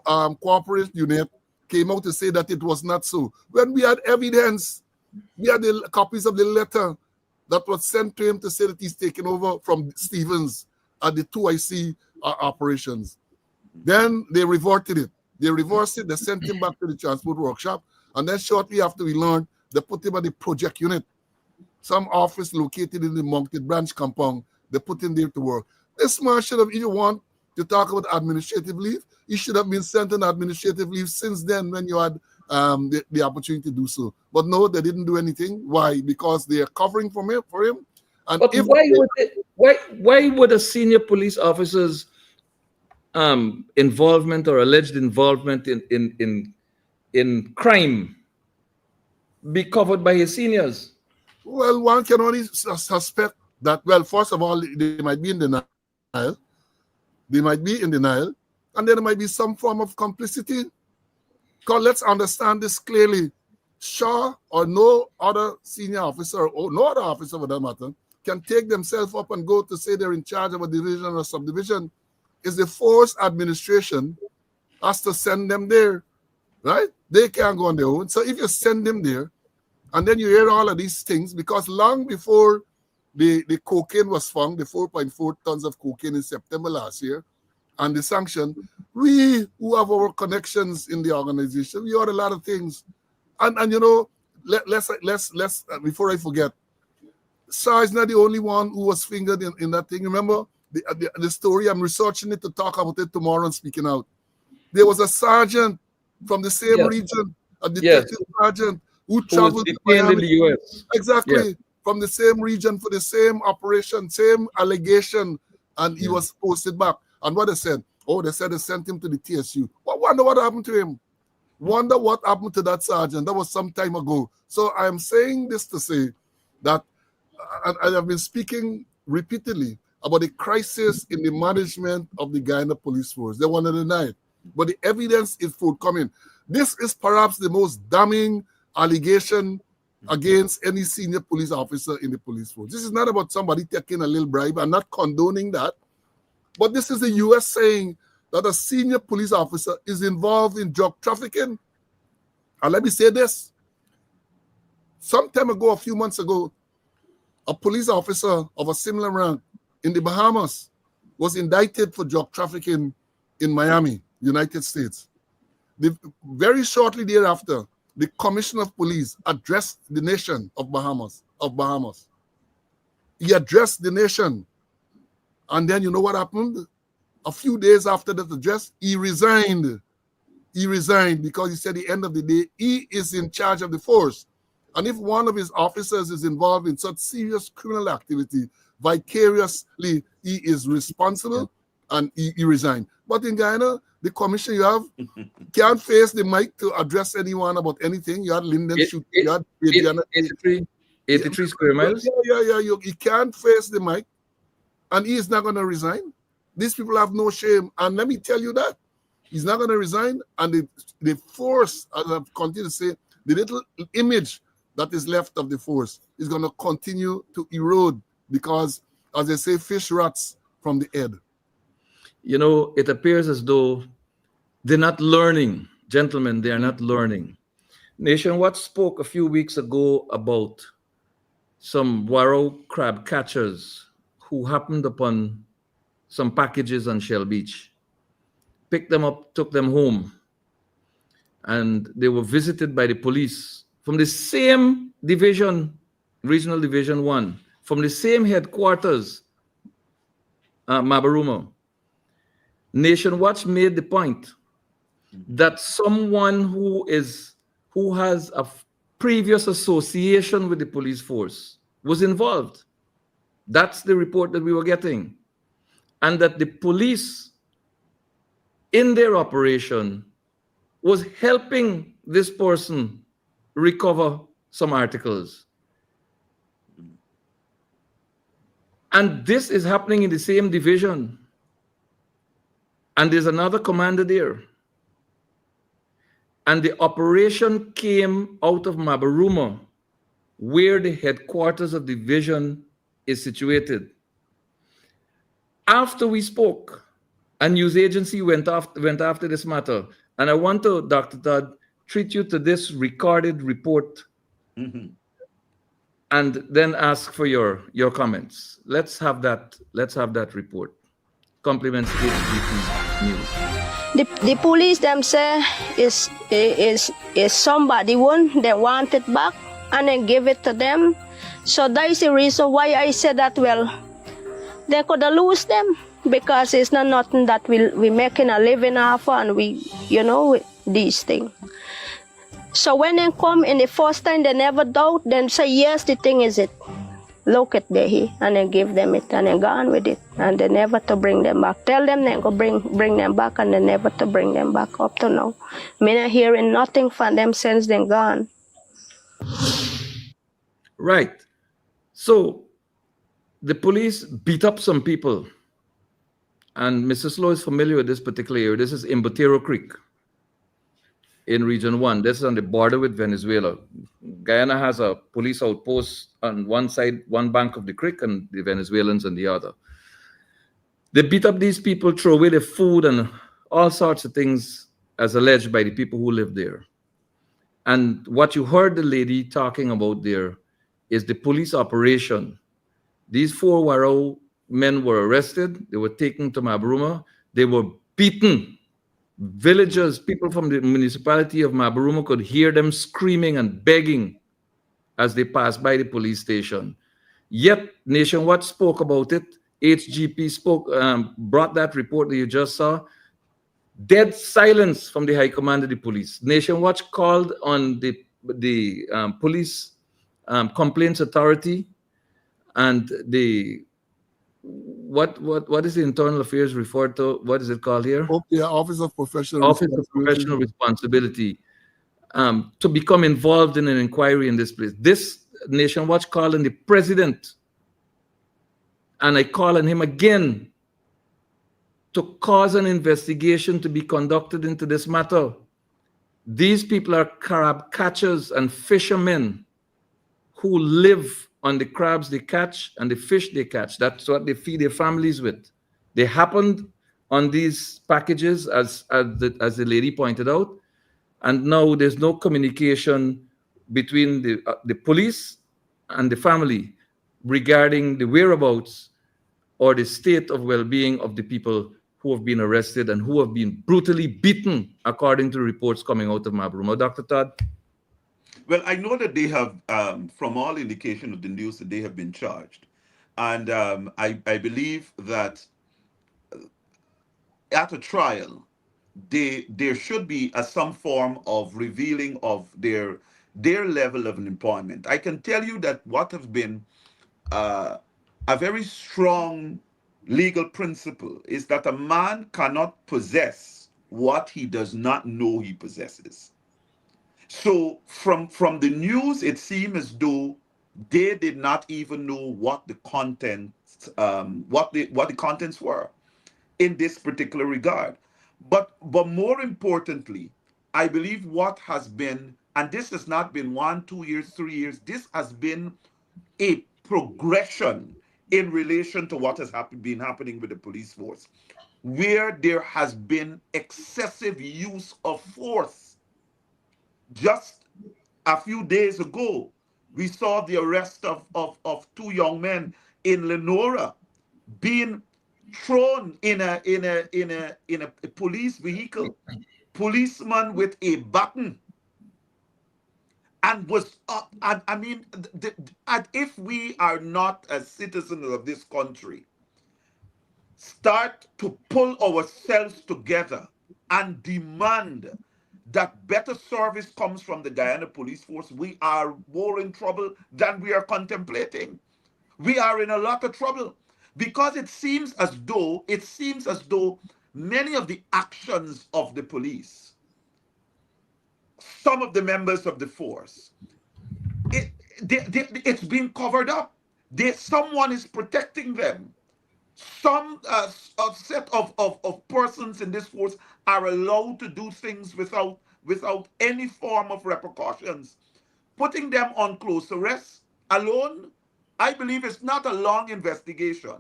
Speaker 2: cooperation unit came out to say that it was not so. When we had evidence, we had the copies of the letter that was sent to him to say that he's taken over from Stevens at the 2IC operations. Then they reverted it. They reversed it. They sent him back to the transport workshop. And then shortly after we learned, they put him at the project unit. Some office located in the Mounted Branch compound, they put him there to work. This man should have, if you want to talk about administrative leave, he should have been sent on administrative leave since then when you had the opportunity to do so. But no, they didn't do anything. Why? Because they are covering for him. And
Speaker 1: but why would a senior police officer's involvement or alleged involvement in crime be covered by his seniors?
Speaker 2: Well, one can only suspect that, well, first of all, they might be in denial. They might be in denial. And there might be some form of complicity. Because let's understand this clearly. Shaw or no other senior officer, or no other officer for that matter, can take themselves up and go to say they're in charge of a division or subdivision. It's the force administration has to send them there, right? They can't go on their own. So if you send them there, and then you hear all of these things, because long before the cocaine was found, the 4.4 tons of cocaine in September last year, and the sanction, we who have our connections in the organization, we heard a lot of things. And you know, let's before I forget, Sa is not the only one who was fingered in that thing. Remember the story? I'm researching it to talk about it tomorrow and speaking out. There was a sergeant from the same region, a detective sergeant, who traveled to Miami.
Speaker 1: In the US.
Speaker 2: Exactly. From the same region for the same operation, same allegation, and he was posted back. And what they said? Oh, they said they sent him to the TSU. Well, wonder what happened to him. Wonder what happened to that sergeant. That was some time ago. So I'm saying this to say that I have been speaking repeatedly about the crisis in the management of the Guyana police force. They want to deny it. But the evidence is forthcoming. This is perhaps the most damning allegation against any senior police officer in the police force. This is not about somebody taking a little bribe. I'm not condoning that. But this is the US saying that a senior police officer is involved in drug trafficking. And let me say this. Some time ago, a few months ago, a police officer of a similar rank in the Bahamas was indicted for drug trafficking in Miami, United States. Very shortly thereafter, the Commissioner of Police addressed the nation of Bahamas. He addressed the nation. And then you know what happened? A few days after that address, he resigned. He resigned because he said at the end of the day, he is in charge of the force. And if one of his officers is involved in such serious criminal activity, vicariously, he is responsible and he resigned. But in Guyana, the commission you have can't face the mic to address anyone about anything. You had Linden shoot. You had
Speaker 1: 83 square miles.
Speaker 2: You can't face the mic, and he is not going to resign. These people have no shame. And let me tell you that. He's not going to resign. And the force, as I've continued to say, the little image that is left of the force is going to continue to erode because, as they say, fish rots from the head.
Speaker 1: You know, it appears as though they're not learning. Gentlemen, they are not learning. Nation Watch spoke a few weeks ago about some Warrow crab catchers who happened upon some packages on Shell Beach, picked them up, took them home, and they were visited by the police from the same division, Regional Division 1, from the same headquarters, Mabaruma. Nation Watch made the point that someone who has a previous association with the police force was involved. That's the report that we were getting. And that the police in their operation was helping this person recover some articles. And this is happening in the same division. And there's another commander there. And the operation came out of Mabaruma, where the headquarters of the division is situated. After we spoke, a news agency went after this matter. And I want to, Dr. Todd, treat you to this recorded report and then ask for your comments. Let's have that report. Compliments HGP News.
Speaker 4: The police them say is somebody one they want it back and then give it to them. So that is the reason why I said that, well, they could lose them because it's not nothing that we making a living off and we, these things. So when they come in the first time, they never doubt, then say, yes, the thing is it. Look at there, and then give them it, and then go on with it, and they never to bring them back. Tell them they go bring them back, and they never to bring them back up to now. Me not hearing nothing from them since they're gone.
Speaker 1: Right. So the police beat up some people, and Mr. Slowe is familiar with this particular area. This is Imbotero Creek in Region 1. This is on the border with Venezuela. Guyana has a police outpost on one side, one bank of the creek, and the Venezuelans on the other. They beat up these people, throw away their food and all sorts of things as alleged by the people who live there. And what you heard the lady talking about there is the police operation. These 4 Warao men were arrested. They were taken to Mabaruma. They were beaten. Villagers, people from the municipality of Mabaruma could hear them screaming and begging as they passed by the police station. Yet, Nation Watch spoke about it. HGP brought that report that you just saw. Dead silence from the High Command of the police. Nation Watch called on the police complaints authority and the what is the internal affairs referred to? What is it called here?
Speaker 2: Office of Professional
Speaker 1: Responsibility to become involved in an inquiry in this place. This Nation Watch called on the president, and I call on him again to cause an investigation to be conducted into this matter. These people are crab catchers and fishermen who live on the crabs they catch and the fish they catch. That's what they feed their families with. They happened on these packages, as the lady pointed out, and now there's no communication between the police and the family regarding the whereabouts or the state of well-being of the people who have been arrested and who have been brutally beaten, according to reports coming out of Mabaruma. Dr. Todd?
Speaker 3: Well, I know that they have, from all indication of the news, that they have been charged. And I believe that at a trial, there should be some form of revealing of their level of employment. I can tell you that what has been a very strong legal principle is that a man cannot possess what he does not know he possesses. So from the news, it seemed as though they did not even know what the contents what the contents were in this particular regard. But more importantly, I believe what has been, and this has not been 1, 2 years, 3 years, this has been a progression in relation to what has been happening with the police force, where there has been excessive use of force. Just a few days ago, we saw the arrest of 2 young men in Lenora being thrown in a police vehicle, policeman with a baton, and was and I mean, and if we are not as citizens of this country, start to pull ourselves together and demand that better service comes from the Guyana Police Force, we are more in trouble than we are contemplating. We are in a lot of trouble because it seems as though many of the actions of the police, some of the members of the force, it's being covered up. Someone is protecting them. Some a set of persons in this force are allowed to do things without any form of repercussions. Putting them on close arrest alone, I believe, is not a long investigation.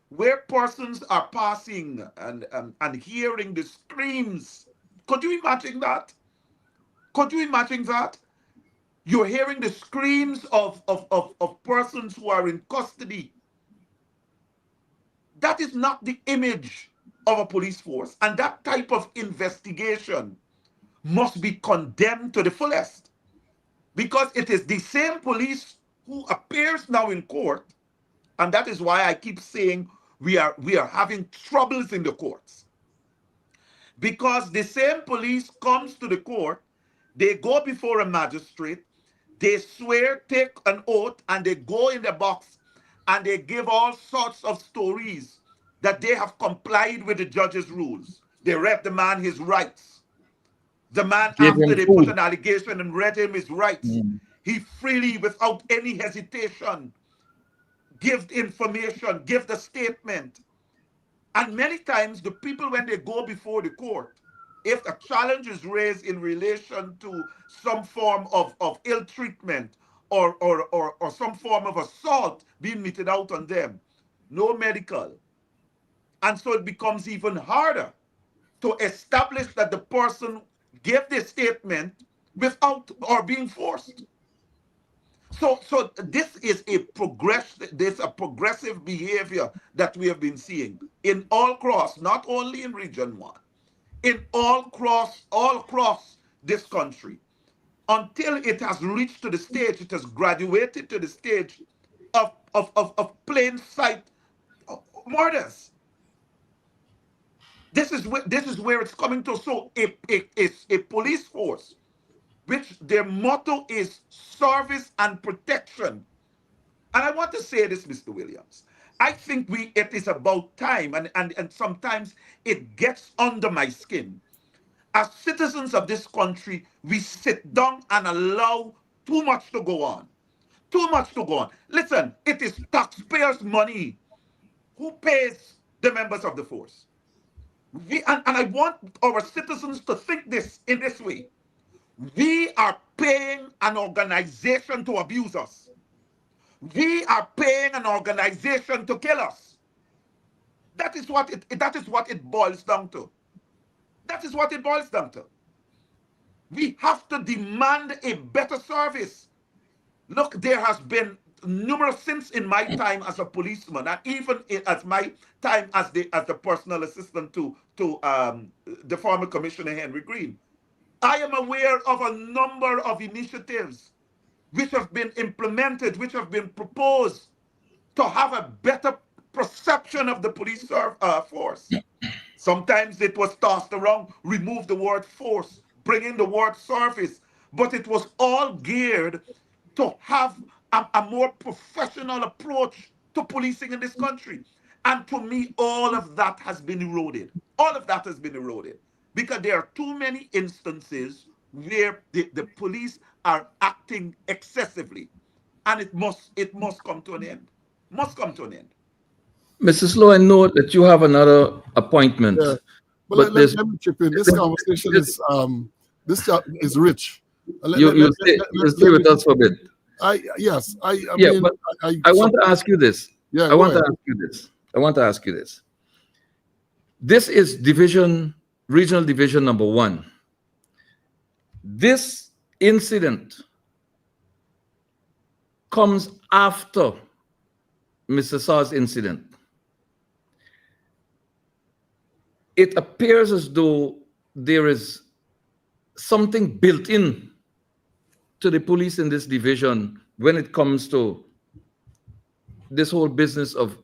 Speaker 3: Where persons are passing and hearing the screams. Could you imagine that? Could you imagine that? You're hearing the screams of persons who are in custody. That is not the image of a police force. And that type of investigation must be condemned to the fullest, because it is the same police who appears now in court. And that is why I keep saying we are having troubles in the courts, because the same police comes to the court, they go before a magistrate, they swear, take an oath, and they go in the box and they give all sorts of stories that they have complied with the judge's rules. They read the man his rights. The man,
Speaker 1: Give
Speaker 3: after
Speaker 1: him
Speaker 3: they put
Speaker 1: food.
Speaker 3: an allegation and read him his rights, he freely, without any hesitation, give information, give the statement. And many times the people, when they go before the court, if a challenge is raised in relation to some form of ill treatment or some form of assault being meted out on them, no medical. And so it becomes even harder to establish that the person gave the statement without or being forced. So this is a progressive behavior that we have been seeing in all across, not only in Region 1, in all across this country, until it has reached to the stage, it has graduated to the stage of plain sight murders. This is where it's coming to. So a police force which their motto is service and protection. And I want to say this, Mr. Williams. I think it is about time, and sometimes it gets under my skin. As citizens of this country, we sit down and allow too much to go on. Too much to go on. Listen, it is taxpayers' money. Who pays the members of the force? And I want our citizens to think this in this way. We are paying an organization to abuse us. We are paying an organization to kill us. That is what it boils down to. That is what it boils down to. We have to demand a better service. Look, there has been numerous, since in my time as a policeman, and even as my time as the personal assistant to the former Commissioner Henry Green, I am aware of a number of initiatives which have been implemented, which have been proposed to have a better perception of the police force. Sometimes it was tossed around, remove the word force, bring in the word service, but it was all geared to have a more professional approach to policing in this country. And to me, all of that has been eroded. All of that has been eroded because there are too many instances where the police are acting excessively, and it must come to an end. Must come to an end.
Speaker 1: Mr. Slowe, I know that you have another appointment.
Speaker 2: Yeah.
Speaker 1: But
Speaker 2: let me chip in. This conversation is rich.
Speaker 1: You'll stay with us for a bit.
Speaker 2: I
Speaker 1: mean, but I want to ask you this.
Speaker 2: Yeah,
Speaker 1: I want to ask you this. This is regional division number 1. This incident comes after Mr. Saw's incident. It appears as though there is something built in to the police in this division when it comes to this whole business of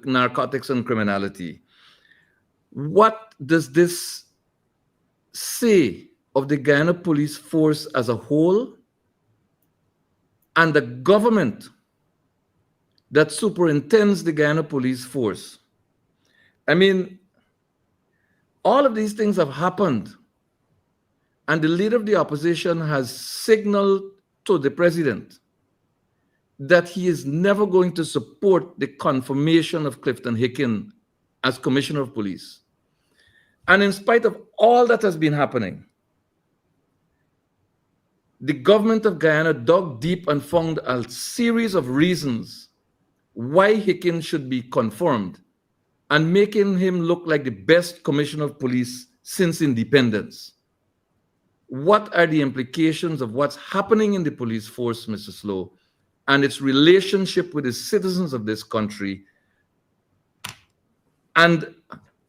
Speaker 1: narcotics and criminality. What does this say of the Guyana police force as a whole and the government that superintends the Guyana police force? I mean, all of these things have happened, and the leader of the opposition has signaled to the president that he is never going to support the confirmation of Clifton Hicken as Commissioner of Police. And in spite of all that has been happening, the government of Guyana dug deep and found a series of reasons why Hicken should be confirmed, and making him look like the best Commissioner of Police since independence. What are the implications of what's happening in the police force, Mr. Slowe, and its relationship with the citizens of this country? And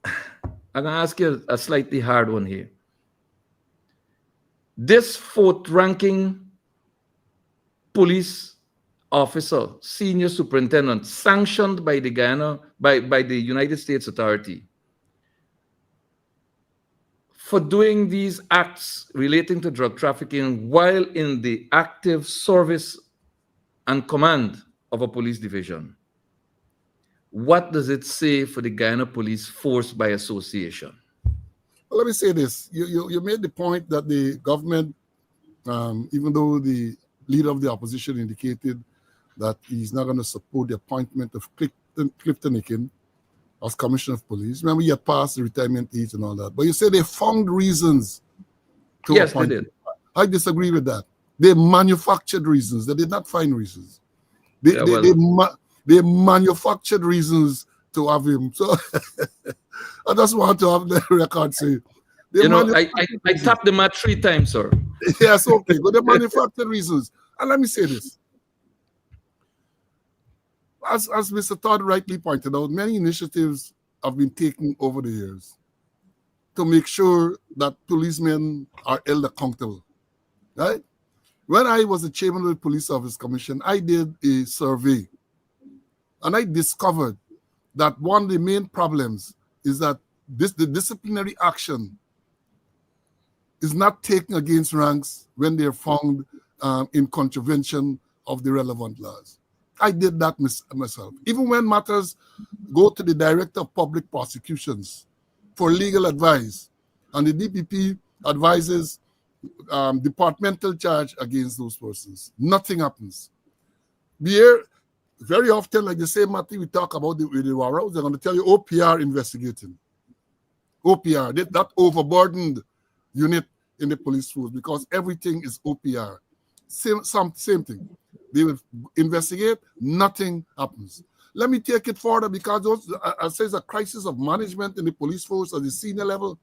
Speaker 1: I'm going to ask you a slightly hard one here. This fourth-ranking police officer, senior superintendent, sanctioned by the by the United States authority, for doing these acts relating to drug trafficking while in the active service and command of a police division. What does it say for the Guyana police force by association?
Speaker 2: Well, let me say this. You made the point that the government, even though the leader of the opposition indicated that he's not going to support the appointment of Clifton Hicken as Commissioner of Police. Remember, he had passed the retirement age and all that. But you say they found reasons to appoint him. I disagree with that. They manufactured reasons. They did not find reasons. They manufactured reasons to have him. So I just want to have the record say.
Speaker 1: I tapped the mat 3 times, sir.
Speaker 2: Yes, okay. But they manufactured reasons. And let me say this. As Mr. Todd rightly pointed out, many initiatives have been taken over the years to make sure that policemen are held accountable, right? When I was the chairman of the Police Service Commission, I did a survey, and I discovered that one of the main problems is that the disciplinary action is not taken against ranks when they're found in contravention of the relevant laws. I did that myself. Even when matters go to the Director of Public Prosecutions for legal advice, and the DPP advises departmental charge against those persons, nothing happens. Very often, like the same matter we talk about with the Warrows, they're going to tell you OPR investigating. OPR, that overburdened unit in the police force, because everything is OPR. Same thing. They will investigate, nothing happens. Let me take it further, because I say it's a crisis of management in the police force at the senior level.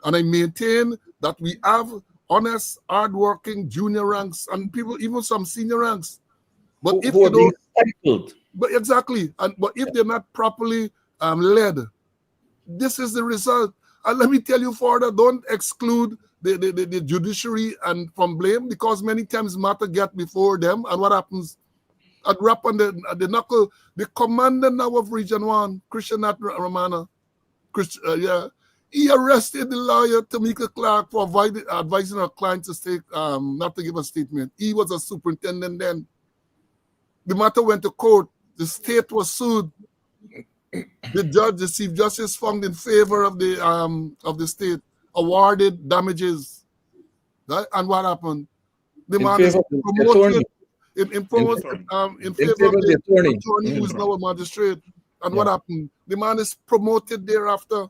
Speaker 2: And I maintain that we have honest, hardworking junior ranks and people, even some senior ranks. But if you don't, but exactly, but if they're not properly led, this is the result. And let me tell you further, don't exclude the judiciary and from blame, because many times matter get before them, and what happens? At rap on the knuckle, the commander now of Region 1, Christian Romana, he arrested the lawyer Tamika Clark for advising her client to stay, not to give a statement. He was a superintendent then. The matter went to court. The state was sued. The judge, the Chief Justice, found in favor of the state, awarded damages. Right? And what happened? The man is promoted in favor of the attorney who is now a magistrate. And what happened? The man is promoted thereafter.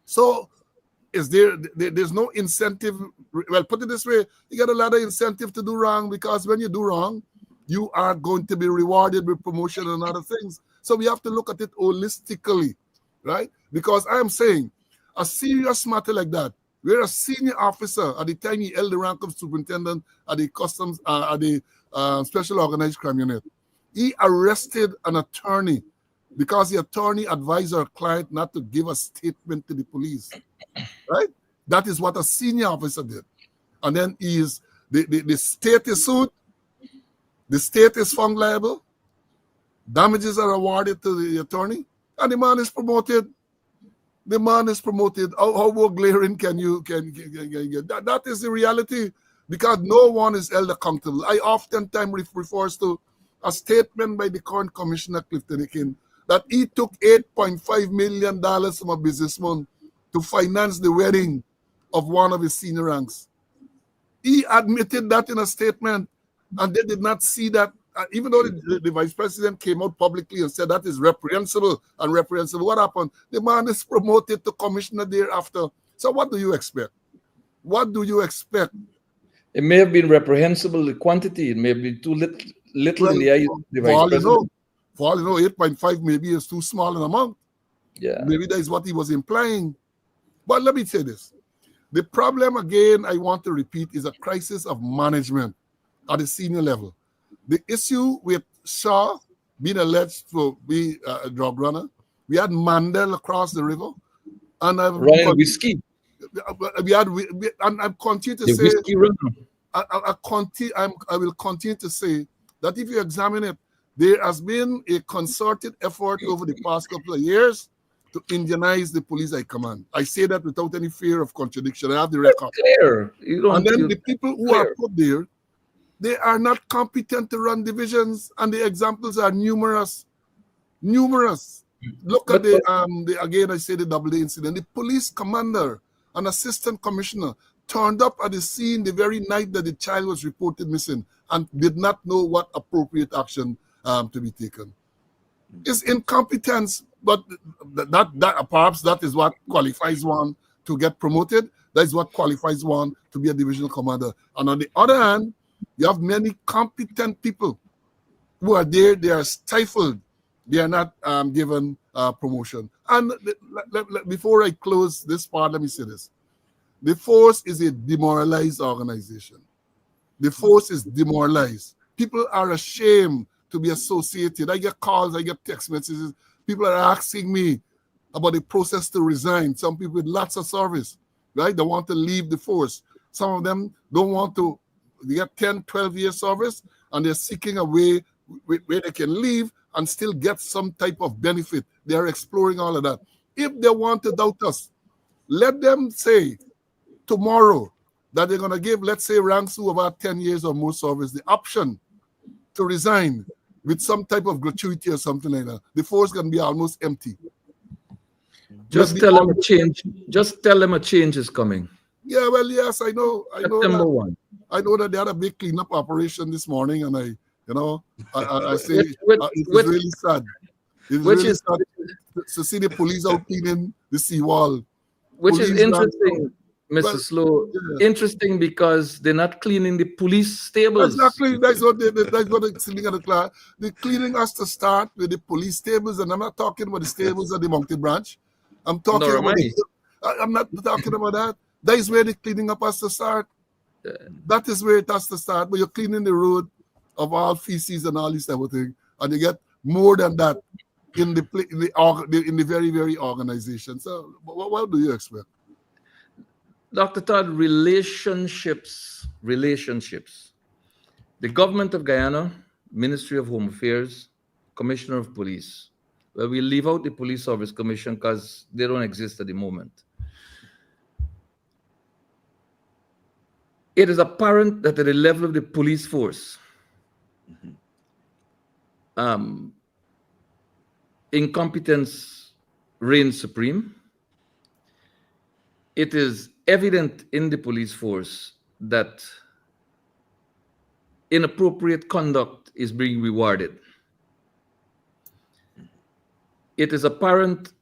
Speaker 2: So there's no incentive. Well, put it this way, you get a lot of incentive to do wrong, because when you do wrong, you are going to be rewarded with promotion and other things. So we have to look at it holistically, right? Because I am saying a serious matter like that, where a senior officer at the time he held the rank of superintendent at the customs, at the special organized crime unit, he arrested an attorney because the attorney advised our client not to give a statement to the police, right? That is what a senior officer did. And then the state is sued, the state is found liable, damages are awarded to the attorney, and the man is promoted. The man is promoted. How more glaring can you get? That is the reality, because no one is held accountable. I oftentimes refers to a statement by the current Commissioner Clifton Hicken that he took $8.5 million from a businessman to finance the wedding of one of his senior ranks. He admitted that in a statement, and they did not see that even though the vice president came out publicly and said that is reprehensible and reprehensible, what happened? The man is promoted to commissioner thereafter. So what do you expect? What do you expect?
Speaker 1: It may have been reprehensible, the quantity. It may have been too little in the eyes of the vice president.
Speaker 2: For all you know, 8.5 maybe is too small an amount.
Speaker 1: Yeah.
Speaker 2: Maybe that is what he was implying. But let me say this. The problem, again, I want to repeat, is a crisis of management at the senior level. The issue with Shaw being alleged to be a drug runner, we had Mandel across the river, and
Speaker 1: running whiskey.
Speaker 2: And I'm continue to
Speaker 1: the
Speaker 2: say,
Speaker 1: whiskey runner.
Speaker 2: I will continue to say that if you examine it, there has been a concerted effort over the past couple of years to Indianize the police I command. I say that without any fear of contradiction. I have the record.
Speaker 1: Clear.
Speaker 2: And then the people who are put there, they are not competent to run divisions, and the examples are numerous. Look at again, I say the double incident. The police commander and assistant commissioner turned up at the scene the very night that the child was reported missing and did not know what appropriate action to be taken. It's incompetence, but that perhaps that is what qualifies one to get promoted. That is what qualifies one to be a divisional commander. And on the other hand, you have many competent people who are there. They are stifled. They are not given promotion. And before I close this part, let me say this. The force is a demoralized organization. The force is demoralized. People are ashamed to be associated. I get calls, I get text messages. People are asking me about the process to resign. Some people with lots of service, right? They want to leave the force. Some of them don't want to. They get 10, 12 years service, and they're seeking a way where they can leave and still get some type of benefit. They are exploring all of that. If they want to doubt us, let them say tomorrow that they're going to give, let's say, ranks who about 10 years or more service, the option to resign with some type of gratuity or something like that. The force can be almost empty.
Speaker 1: Just tell them a change. Just tell them a change is coming.
Speaker 2: Yeah, well, yes, I know.
Speaker 1: September 1.
Speaker 2: I know that they had a big cleanup operation this morning, and I say it's really sad. It's really sad to see the police out cleaning the seawall.
Speaker 1: Which is interesting, Mr. Slowe. Yeah. Interesting because they're not cleaning the police stables.
Speaker 2: Exactly. That's what they're cleaning at the class. They're cleaning us to start with the police stables, and I'm not talking about the stables at the Mountain Branch. I'm talking I'm not talking about that. That is where the cleaning up has to start. Yeah. That is where it has to start. But you're cleaning the road of all feces and all this type of thing, and you get more than that in the very, very organization. So, what do you expect?
Speaker 1: Dr. Todd, relationships. The government of Guyana, Ministry of Home Affairs, Commissioner of Police. Well, we leave out the Police Service Commission because they don't exist at the moment. It is apparent that at the level of the police force, incompetence reigns supreme. It is evident in the police force that inappropriate conduct is being rewarded. It is apparent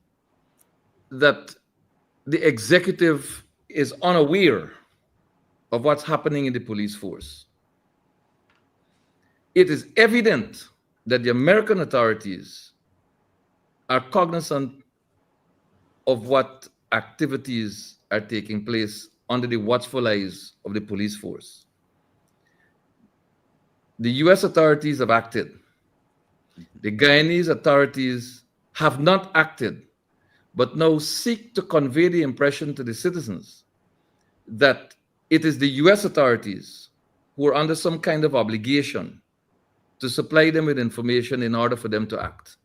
Speaker 1: that the executive is unaware of what's happening in the police force. It is evident that the American authorities are cognizant of what activities are taking place under the watchful eyes of the police force. The US authorities have acted. The Guyanese authorities have not acted, but now seek to convey the impression to the citizens that it is the US authorities who are under some kind of obligation to supply them with information in order for them to act.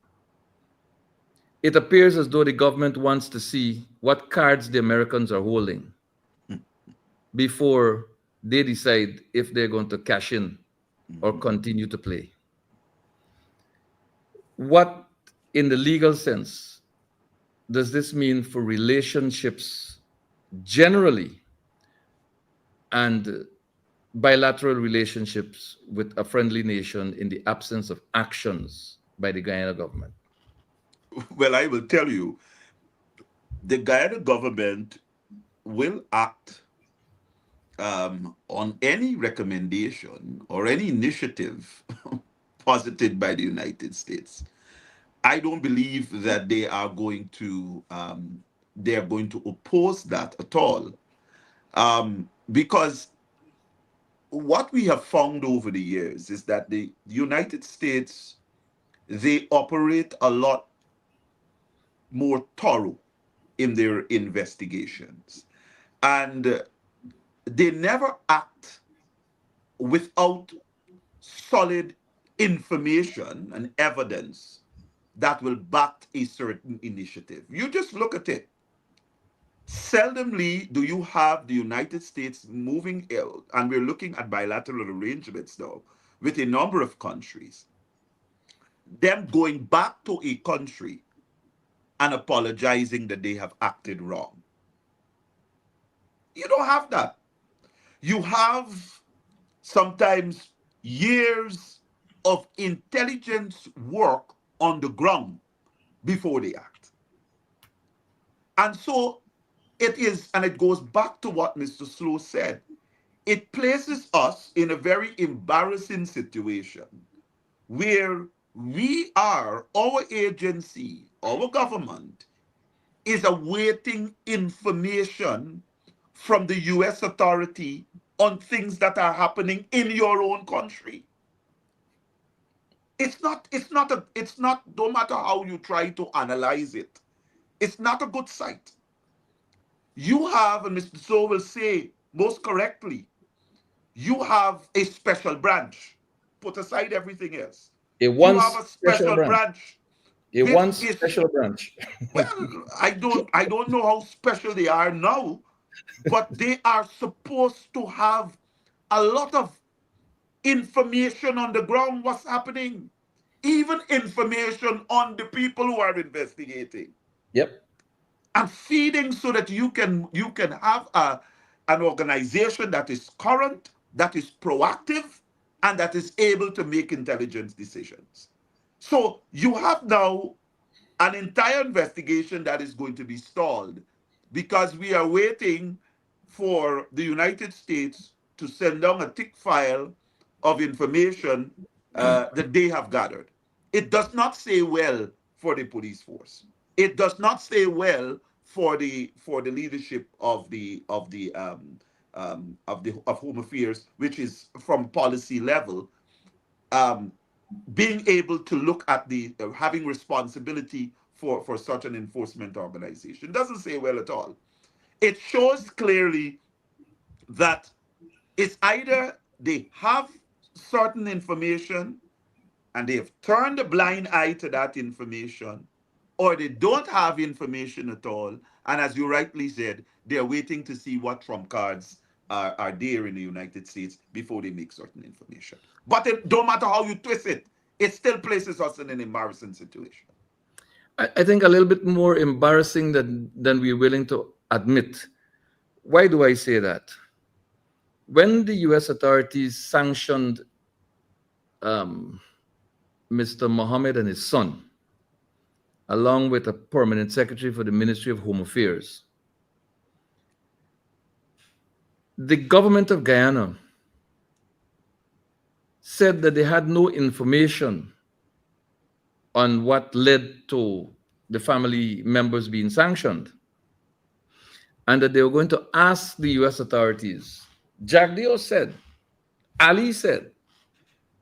Speaker 1: It appears as though the government wants to see what cards the Americans are holding before they decide if they're going to cash in or continue to play. What, in the legal sense, does this mean for relationships generally and bilateral relationships with a friendly nation in the absence of actions by the Guyana government?
Speaker 3: Well, I will tell you, the Guyana government will act on any recommendation or any initiative posited by the United States. I don't believe that they are going to oppose that at all, because what we have found over the years is that the United States, they operate a lot more thorough in their investigations, and they never act without solid information and evidence that will back a certain initiative. You just look at it. Seldomly do you have the United States moving ill, and we're looking at bilateral arrangements now with a number of countries, them going back to a country and apologizing that they have acted wrong. You don't have that. You have sometimes years of intelligence work on the ground before they act. And so it is, and it goes back to what Mr. Slowe said. It places us in a very embarrassing situation where our agency, our government, is awaiting information from the US authority on things that are happening in your own country. It's not, no matter how you try to analyze it, it's not a good sight. You have, and Mr. Slowe will say most correctly, you have a special branch. Put aside everything else. You have a special branch.
Speaker 1: Special branch.
Speaker 3: Well, I don't know how special they are now, but they are supposed to have a lot of information on the ground, what's happening, even information on the people who are investigating.
Speaker 1: Yep.
Speaker 3: And feeding so that you can have an organization that is current, that is proactive, and that is able to make intelligence decisions. So you have now an entire investigation that is going to be stalled because we are waiting for the United States to send down a thick file of information that they have gathered. It does not say well for the police force. It does not say well for the leadership of Home Affairs, which is from policy level, being able to look at the having responsibility for such an enforcement organization. Doesn't say well at all. It shows clearly that it's either they have certain information and they have turned a blind eye to that information, or they don't have information at all. And as you rightly said, they're waiting to see what trump cards are there in the United States before they make certain information. But it don't matter how you twist it, it still places us in an embarrassing situation.
Speaker 1: I think a little bit more embarrassing than we're willing to admit. Why do I say that? When the US authorities sanctioned Mr. Mohammed and his son, along with a permanent secretary for the Ministry of Home Affairs, the government of Guyana said that they had no information on what led to the family members being sanctioned, and that they were going to ask the US authorities. Jagdeo said, Ali said,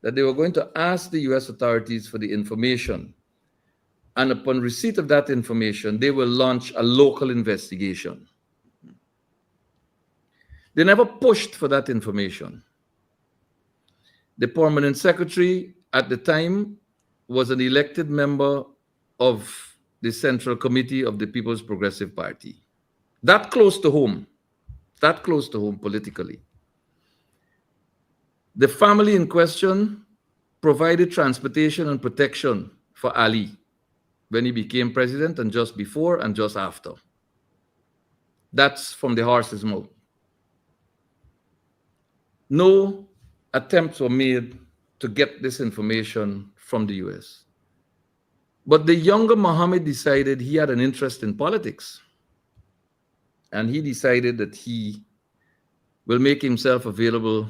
Speaker 1: that they were going to ask the US authorities for the information. And upon receipt of that information, they will launch a local investigation. They never pushed for that information. The permanent secretary at the time was an elected member of the Central Committee of the People's Progressive Party. That close to home politically. The family in question provided transportation and protection for Ali when he became president, and just before and just after. That's from the horse's mouth. no attempts were made to get this information from the US. But the younger Mohammed decided he had an interest in politics. And he decided that he will make himself available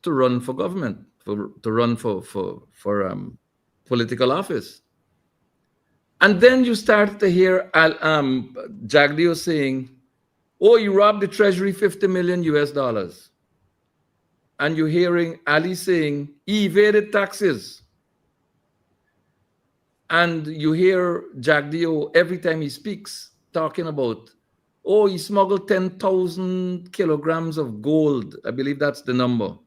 Speaker 1: to run for government, to run for political office. And then you start to hear Jagdeo saying, oh, you robbed the treasury $50 million US. And you're hearing Ali saying he evaded taxes. And you hear Jagdeo every time he speaks talking about, oh, he smuggled 10,000 kilograms of gold. I believe that's the number.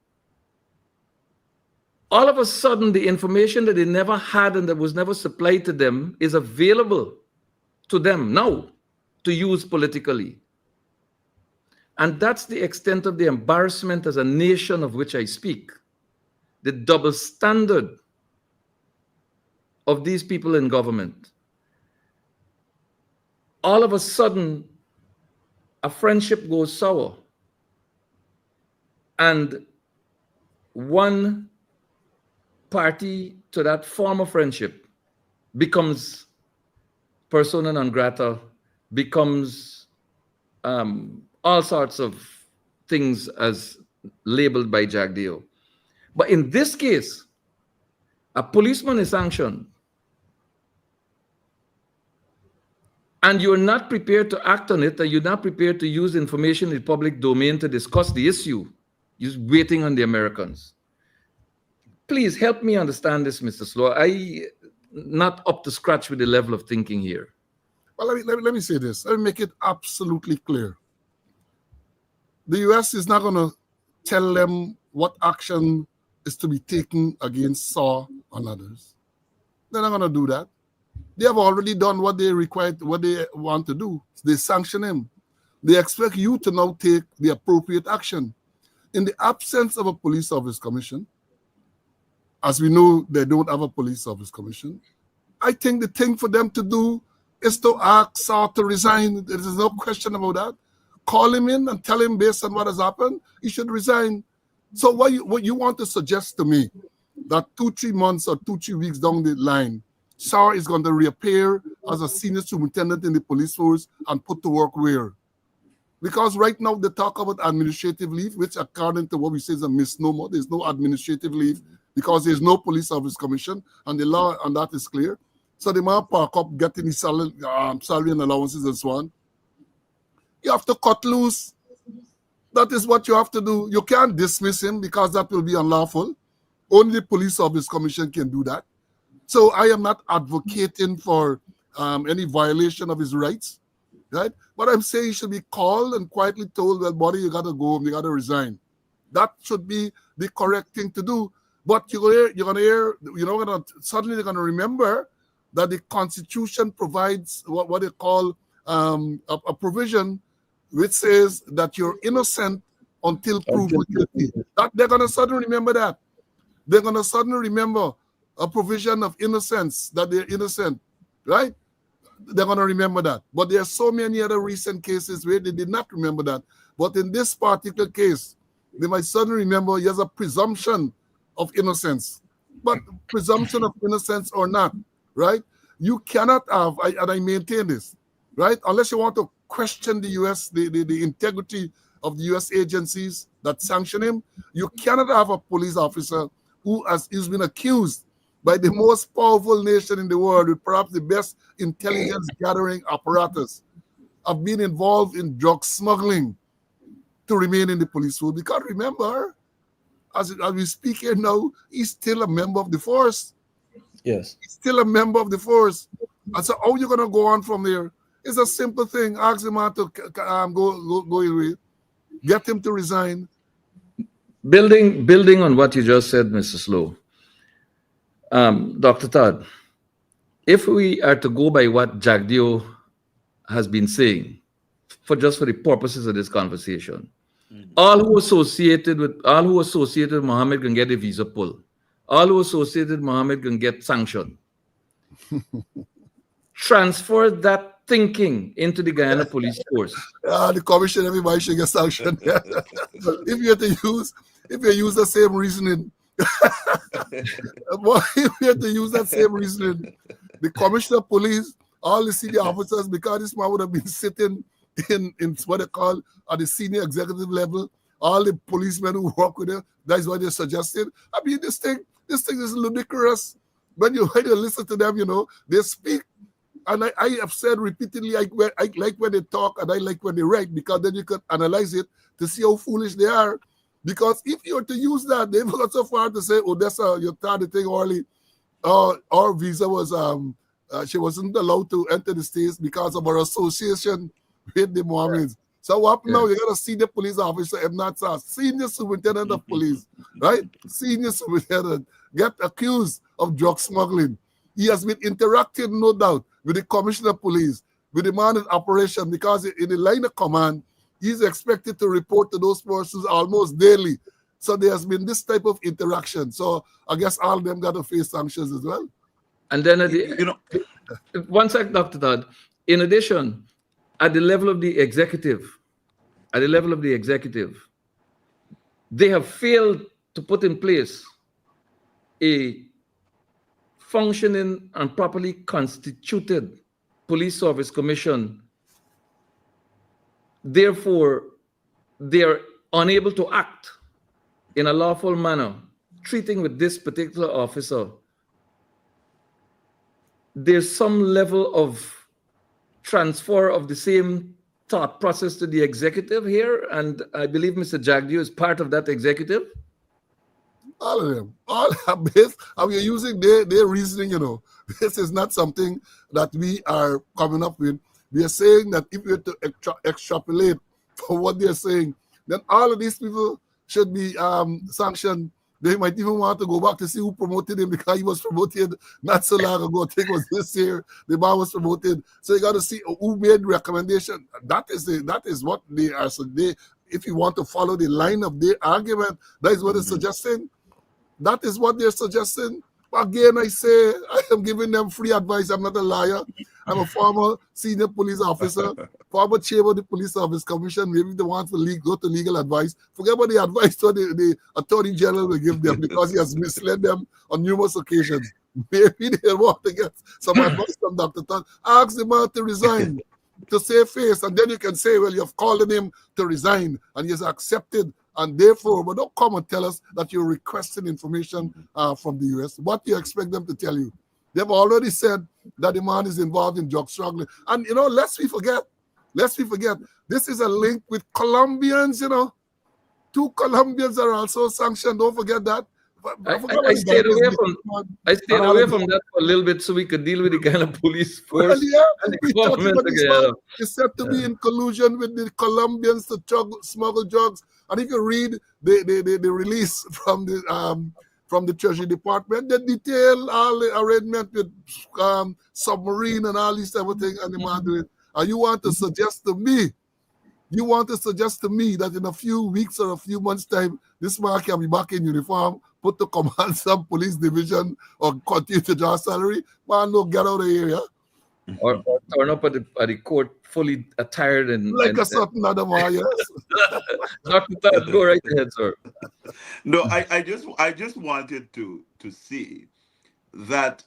Speaker 1: All of a sudden, the information that they never had and that was never supplied to them is available to them now to use politically. And that's the extent of the embarrassment as a nation of which I speak. The double standard of these people in government. All of a sudden, a friendship goes sour. And one party to that former friendship becomes persona non grata, becomes all sorts of things as labeled by Jagdeo. But in this case, a policeman is sanctioned, and you're not prepared to act on it, and you're not prepared to use information in the public domain to discuss the issue. You're waiting on the Americans. Please help me understand this, Mr. Slowe. I'm not up to scratch with the level of thinking here.
Speaker 2: Well, let me say this. Let me make it absolutely clear. The U.S. is not going to tell them what action is to be taken against Saw and others. They're not going to do that. They have already done what they required, what they want to do. They sanction him. They expect you to now take the appropriate action. In the absence of a police service commission, as we know they don't have a police service commission, I think the thing for them to do is to ask Saw to resign. There is no question about that. Call him in and tell him based on what has happened, he should resign. So what you want to suggest to me, that 2-3 months or 2-3 weeks down the line, Saw is going to reappear as a senior superintendent in the police force and put to work where? Because right now they talk about administrative leave, which according to what we say is a misnomer. There's no administrative leave because there's no police service commission, and the law on that is clear. So they might park up, getting his salary and allowances and so on. You have to cut loose. That is what you have to do. You can't dismiss him because that will be unlawful. Only the police service commission can do that. So I am not advocating for any violation of his rights, right? But I'm saying he should be called and quietly told, well, buddy, you got to go home, you got to resign. That should be the correct thing to do. But you're going to hear, suddenly they're going to remember that the Constitution provides what they call a provision which says that you're innocent until proven guilty. They're going to suddenly remember that. They're going to suddenly remember a provision of innocence, that they're innocent, right? They're going to remember that. But there are so many other recent cases where they did not remember that. But in this particular case, they might suddenly remember there's a presumption of innocence. But presumption of innocence or not, right? You cannot have, and I maintain this, right? Unless you want to question the U.S., the integrity of the U.S. agencies that sanction him, you cannot have a police officer who has been accused by the most powerful nation in the world with perhaps the best intelligence gathering apparatus of being involved in drug smuggling to remain in the police force. Because remember, as we speak here now, he's still a member of the force.
Speaker 1: Yes.
Speaker 2: He's still a member of the force. And so how are you going to go on from there? It's a simple thing. Ask him to go away. Get him to resign.
Speaker 1: Building on what you just said, Mr. Slowe, Dr. Todd, if we are to go by what Jagdeo has been saying, for the purposes of this conversation, all who associated with Mohammed can get a visa pull. All who associated with Mohammed can get sanctioned. Transfer that thinking into the Guyana police force.
Speaker 2: The commission, everybody should get sanctioned. If if you use the same reasoning, if you had to use that same reasoning, the commissioner of police, all the senior officers, because this man would have been sitting in what they call at the senior executive level, all the policemen who work with him, that's what they suggested. I mean, this thing is ludicrous. When you listen to them, they speak. And I have said repeatedly, I like when they talk and I like when they write, because then you can analyze it to see how foolish they are. Because if you were to use that, they've got so far to say, Odessa, you're tired of thing early. Our visa was, she wasn't allowed to enter the States because of her association with the Mohammedans. So what happened now? You got to see the police officer, Emnat Sar, senior superintendent of police, right? Senior superintendent, get accused of drug smuggling. He has been interacting, no doubt, with the commissioner of police, with the man in operation, because in the line of command, he's expected to report to those persons almost daily. So there has been this type of interaction. So I guess all of them got to face sanctions as well.
Speaker 1: And then, one sec, Dr. Todd. In addition, at the level of the executive, they have failed to put in place a functioning and properly constituted police service commission. Therefore, they are unable to act in a lawful manner, treating with this particular officer. There's some level of transfer of the same thought process to the executive here, and I believe Mr. Jagdew is part of that executive.
Speaker 2: All of them. All are based, and we're using their reasoning, This is not something that we are coming up with. We are saying that if we were to extrapolate from what they're saying, then all of these people should be sanctioned. They might even want to go back to see who promoted him, because he was promoted not so long ago. I think it was this year. The man was promoted. So you got to see who made recommendation. That is what they are. So if you want to follow the line of their argument, that is what they're suggesting. That is what they're suggesting. Again, I say, I am giving them free advice. I'm not a liar. I'm a former senior police officer, former chair of the Police Service Commission. Maybe they want to go to legal advice. Forget about the advice that the Attorney General will give them, because he has misled them on numerous occasions. Maybe they want to get some advice from Dr. Todd. Ask the man to resign, to save face, and then you can say, well, you've called on him to resign, and he has accepted. And therefore, but don't come and tell us that you're requesting information from the U.S. What do you expect them to tell you? They've already said that the man is involved in drug smuggling. And, lest we forget, this is a link with Colombians, 2 Colombians are also sanctioned. Don't forget that.
Speaker 1: I stayed away from that for a little bit so we could deal with the kind of police force.
Speaker 2: Well, yeah,
Speaker 1: and the government together.
Speaker 2: It's said to be in collusion with the Colombians to smuggle drugs. And if you read the release from the Treasury Department, they detail all the arrangement with submarine and all these type of things, and the man doing. And you want to suggest to me that in a few weeks or a few months' time, this man can be back in uniform, put to command some police division, or continue to draw salary? Man, no, get out of the area.
Speaker 1: Or turn up at the court fully attired and
Speaker 2: a certain other man, yes.
Speaker 1: Dr. Todd, go right ahead, sir.
Speaker 3: No, I just wanted to see that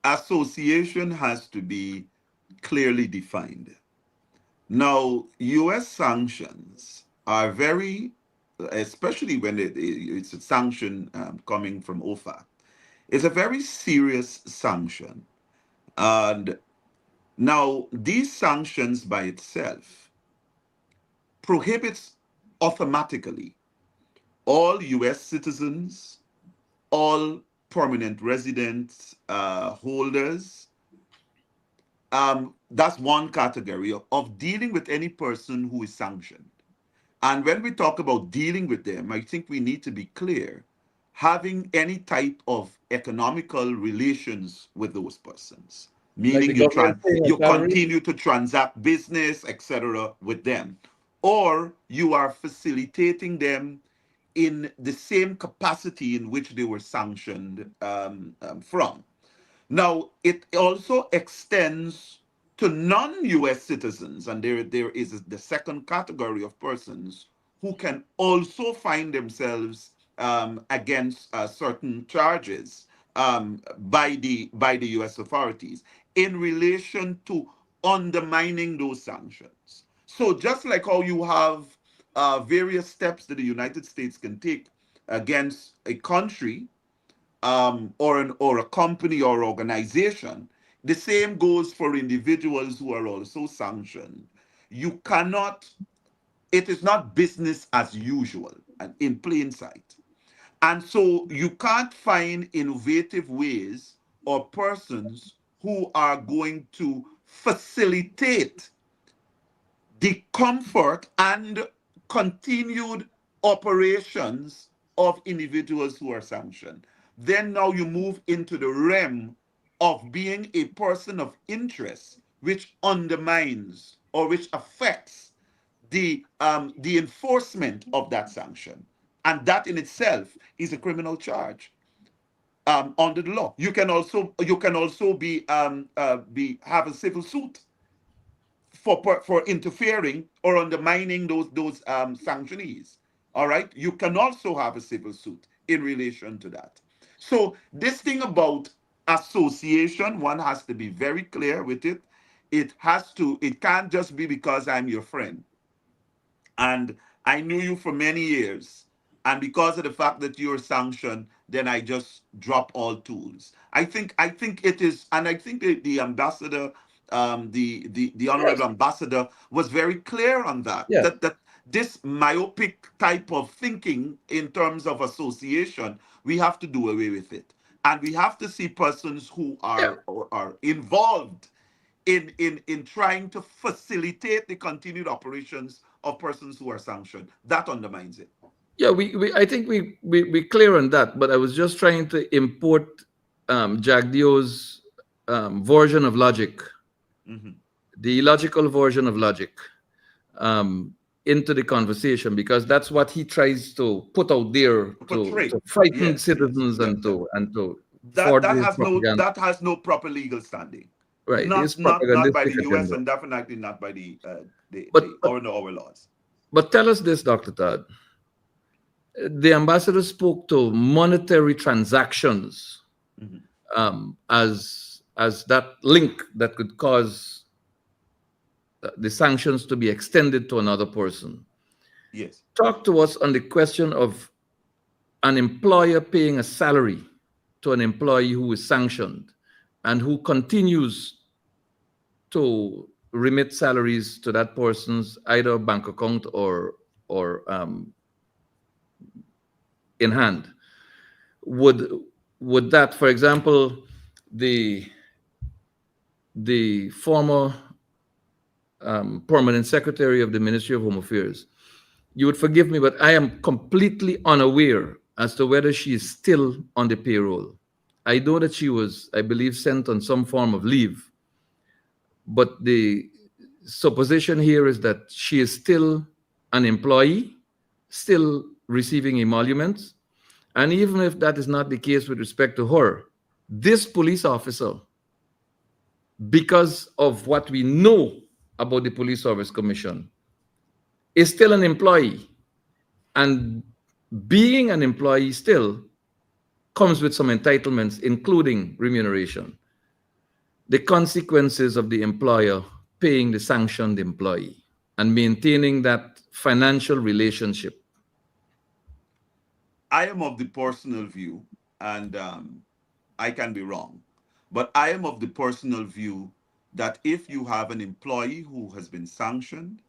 Speaker 3: association has to be clearly defined. Now, U.S. sanctions are very, especially when it's a sanction coming from OFAC, it's a very serious sanction. And now these sanctions by itself prohibits automatically all U.S. citizens, all permanent residents, holders. That's one category of dealing with any person who is sanctioned. And when we talk about dealing with them, I think we need to be clear, having any type of economical relations with those persons, meaning you continue to transact business, etc., with them, or you are facilitating them in the same capacity in which they were sanctioned from. Now, it also extends to non-U.S. citizens, and there is the second category of persons who can also find themselves against certain charges by the U.S. authorities in relation to undermining those sanctions. So just like how you have various steps that the United States can take against a country or a company or organization, the same goes for individuals who are also sanctioned. You cannot, it is not business as usual and in plain sight. And so you can't find innovative ways or persons who are going to facilitate the comfort and continued operations of individuals who are sanctioned. Then now you move into the realm of being a person of interest, which undermines or which affects the enforcement of that sanction, and that in itself is a criminal charge under the law. You can also be have a civil suit for interfering or undermining those sanctionees. All right, you can also have a civil suit in relation to that. So this thing about association, one has to be very clear with it. It can't just be because I'm your friend and I knew you for many years, and because of the fact that you're sanctioned, then I just drop all tools. I think it is, and I think the ambassador, the
Speaker 1: Yes.
Speaker 3: honorable ambassador, was very clear on that.
Speaker 1: Yeah.
Speaker 3: That this myopic type of thinking in terms of association, we have to do away with it, and we have to see persons who
Speaker 1: Yeah.
Speaker 3: are involved in trying to facilitate the continued operations of persons who are sanctioned. That undermines it.
Speaker 1: Yeah, I think we clear on that, but I was just trying to import Jagdio's version of logic,
Speaker 3: Mhm.
Speaker 1: the illogical version of logic, um, into the conversation, because that's what he tries to put out there
Speaker 3: Portray.
Speaker 1: to frighten
Speaker 3: Yes, yes.
Speaker 1: citizens and to
Speaker 3: That
Speaker 1: forward
Speaker 3: that
Speaker 1: his
Speaker 3: has no
Speaker 1: propaganda.
Speaker 3: that has no proper legal standing.
Speaker 1: Right, his
Speaker 3: Not by
Speaker 1: propagandistic
Speaker 3: the U.S.
Speaker 1: agenda.
Speaker 3: and definitely not by
Speaker 1: But
Speaker 3: the
Speaker 1: but
Speaker 3: our laws.
Speaker 1: but tell us this, Dr. Todd. The ambassador spoke to monetary transactions
Speaker 3: Mhm.
Speaker 1: as that link that could cause the sanctions to be extended to another person.
Speaker 3: Yes.
Speaker 1: Talk to us on the question of an employer paying a salary to an employee who is sanctioned and who continues to remit salaries to that person's either bank account or in hand. Would would that, for example, the the former permanent secretary of the Ministry of Home Affairs, you would forgive me, but I am completely unaware as to whether she is still on the payroll. I know that she was, I believe, sent on some form of leave, but the supposition here is that she is still an employee, still receiving emoluments. And even if that is not the case with respect to her, this police officer, because of what we know about the Police Service Commission, is still an employee. And being an employee still comes with some entitlements, including remuneration. The consequences of the employer paying the sanctioned employee and maintaining that financial relationship.
Speaker 3: I am of the personal view, and I can be wrong, but I am of the personal view that if you have an employee who has been sanctioned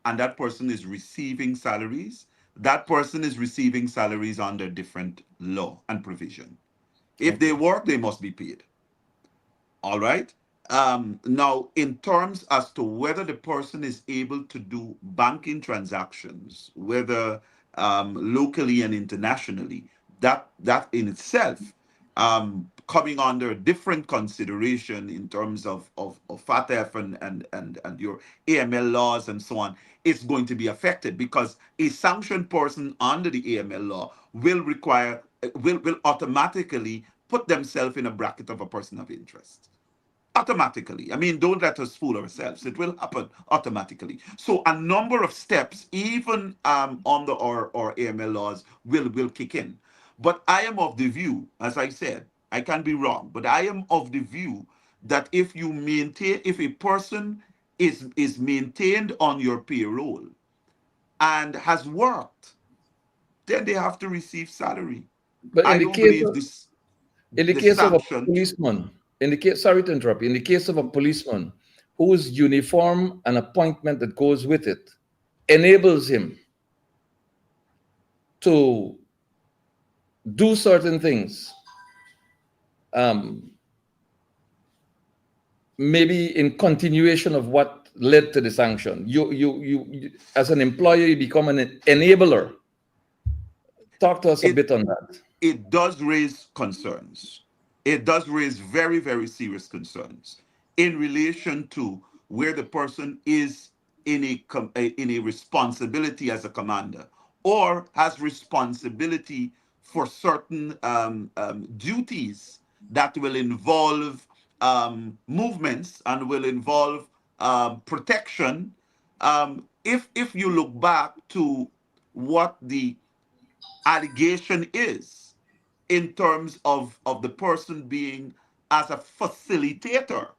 Speaker 3: and that person is receiving salaries, that person is receiving salaries under different law and provision. If they
Speaker 1: Okay.
Speaker 3: work, they must be paid. All right. Now, in terms as to whether the person is able to do banking transactions, whether locally and internationally, that in itself coming under a different consideration in terms of FATF and your AML laws and so on, is going to be affected because a sanctioned person under the AML law will automatically put themselves in a bracket of a person of interest. automatically. I mean, don't let us fool ourselves. It will happen automatically. So a number of steps, even under our AML laws, will kick in. But I am of the view, as I said, I can be wrong, but I am of the view that if a person is maintained on your payroll and has worked, then they have to receive salary.
Speaker 1: But
Speaker 3: I don't believe
Speaker 1: in the
Speaker 3: the
Speaker 1: case of a
Speaker 3: sanction.
Speaker 1: policeman, sorry to interrupt you, in the case of a policeman whose uniform and appointment that goes with it enables him to do certain things, maybe in continuation of what led to the sanction. You as an employer, you become an enabler. Talk to us a bit on that.
Speaker 3: It does raise concerns. It does raise very, very serious concerns in relation to where the person is in a responsibility as a commander, or has responsibility for certain duties that will involve movements and will involve protection. If you look back to what the allegation is in terms of the person being as a facilitator,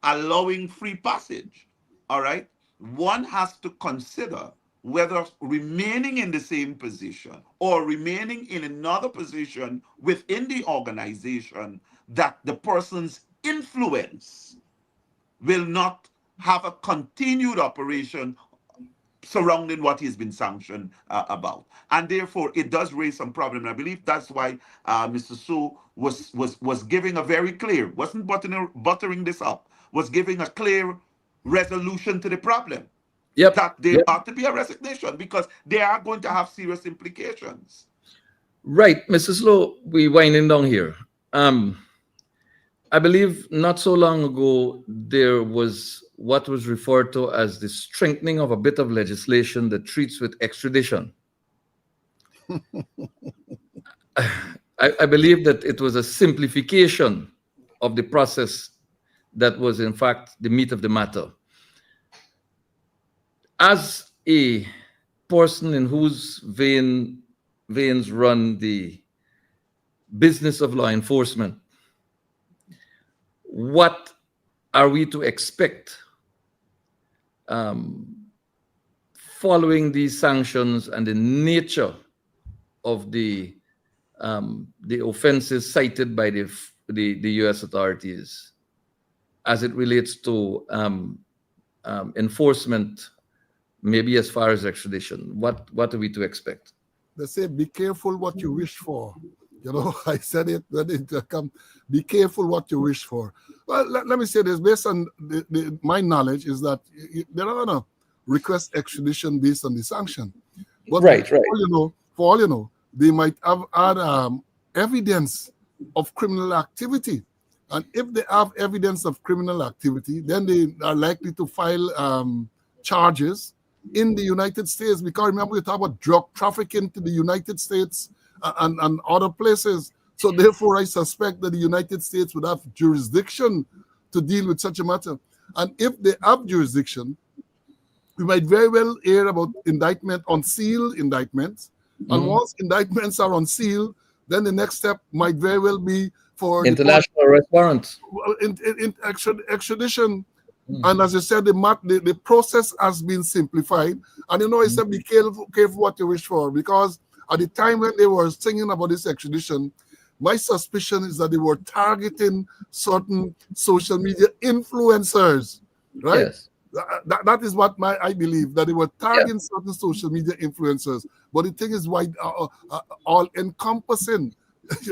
Speaker 3: allowing free passage, all right, one has to consider whether remaining in the same position or remaining in another position within the organization, that the person's influence will not have a continued operation surrounding what he's been sanctioned about. And therefore, it does raise some problem. And I believe that's why Mr. Slowe was giving a very clear, wasn't buttering this up, was giving a clear resolution to the problem.
Speaker 1: Yep.
Speaker 3: That there ought to be a resignation, because they are going to have serious implications.
Speaker 1: Right, Mr. Slowe, we're winding down here. I believe not so long ago, there was what was referred to as the strengthening of a bit of legislation that treats with extradition. I believe that it was a simplification of the process that was, in fact, the meat of the matter. As a person in whose veins run the business of law enforcement, what are we to expect following these sanctions and the nature of the offenses cited by the U.S. authorities as it relates to enforcement, maybe as far as extradition? What are we to expect?
Speaker 2: They say, be careful what you wish for. You know, I said it when it come. Be careful what you wish for. Well, let me say this. Based on my knowledge, is that they're not gonna request extradition based on the sanction. But
Speaker 1: right.
Speaker 2: For all you know, they might have had evidence of criminal activity, and if they have evidence of criminal activity, then they are likely to file charges in the United States. Because remember, we talk about drug trafficking to the United States and other places. So therefore, I suspect that the United States would have jurisdiction to deal with such a matter. And if they have jurisdiction, we might very well hear about indictment on seal indictments. And once indictments are on seal, then the next step might very well be for
Speaker 1: international arrest warrants,
Speaker 2: in extradition. And as I said, the process has been simplified. And I said, be careful what you wish for, because at the time when they were singing about this extradition, my suspicion is that they were targeting certain social media influencers, right?
Speaker 1: Yes.
Speaker 2: That is what I believe, that they were targeting certain social media influencers. But the thing is wide, all-encompassing.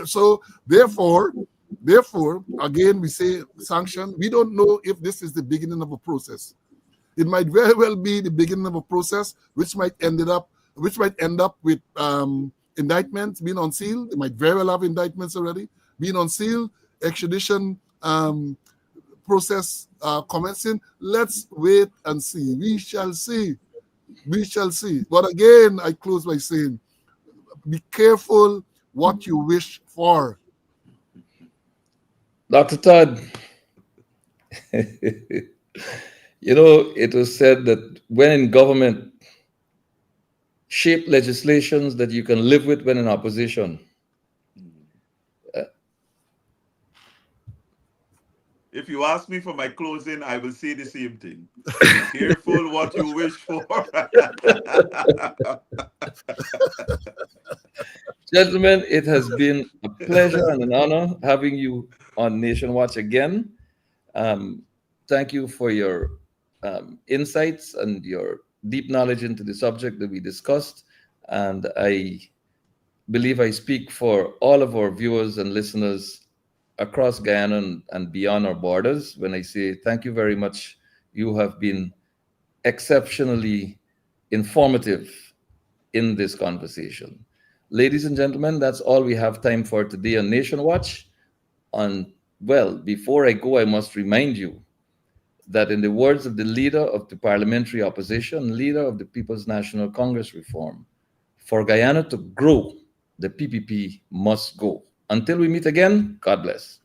Speaker 2: So therefore, again, we say sanction. We don't know if this is the beginning of a process. It might very well be the beginning of a process, which might end up with indictments being on seal. They might very well have indictments already being on seal. Extradition process commencing. Let's wait and see. We shall see. But again, I close by saying, be careful what you wish for.
Speaker 1: Dr. Todd. You know, it was said that when in government, shape legislations that you can live with when in opposition.
Speaker 3: If you ask me for my closing, I will say the same thing. Be careful what you wish for.
Speaker 1: Gentlemen, it has been a pleasure and an honor having you on Nation Watch again. Thank you for your insights and your deep knowledge into the subject that we discussed. And I believe I speak for all of our viewers and listeners across Guyana and beyond our borders when I say thank you very much. You have been exceptionally informative in this conversation. Ladies and gentlemen, that's all we have time for today on Nation Watch. Well, before I go, I must remind you that in the words of the leader of the parliamentary opposition, leader of the People's National Congress Reform, for Guyana to grow, the PPP must go. Until we meet again, God bless.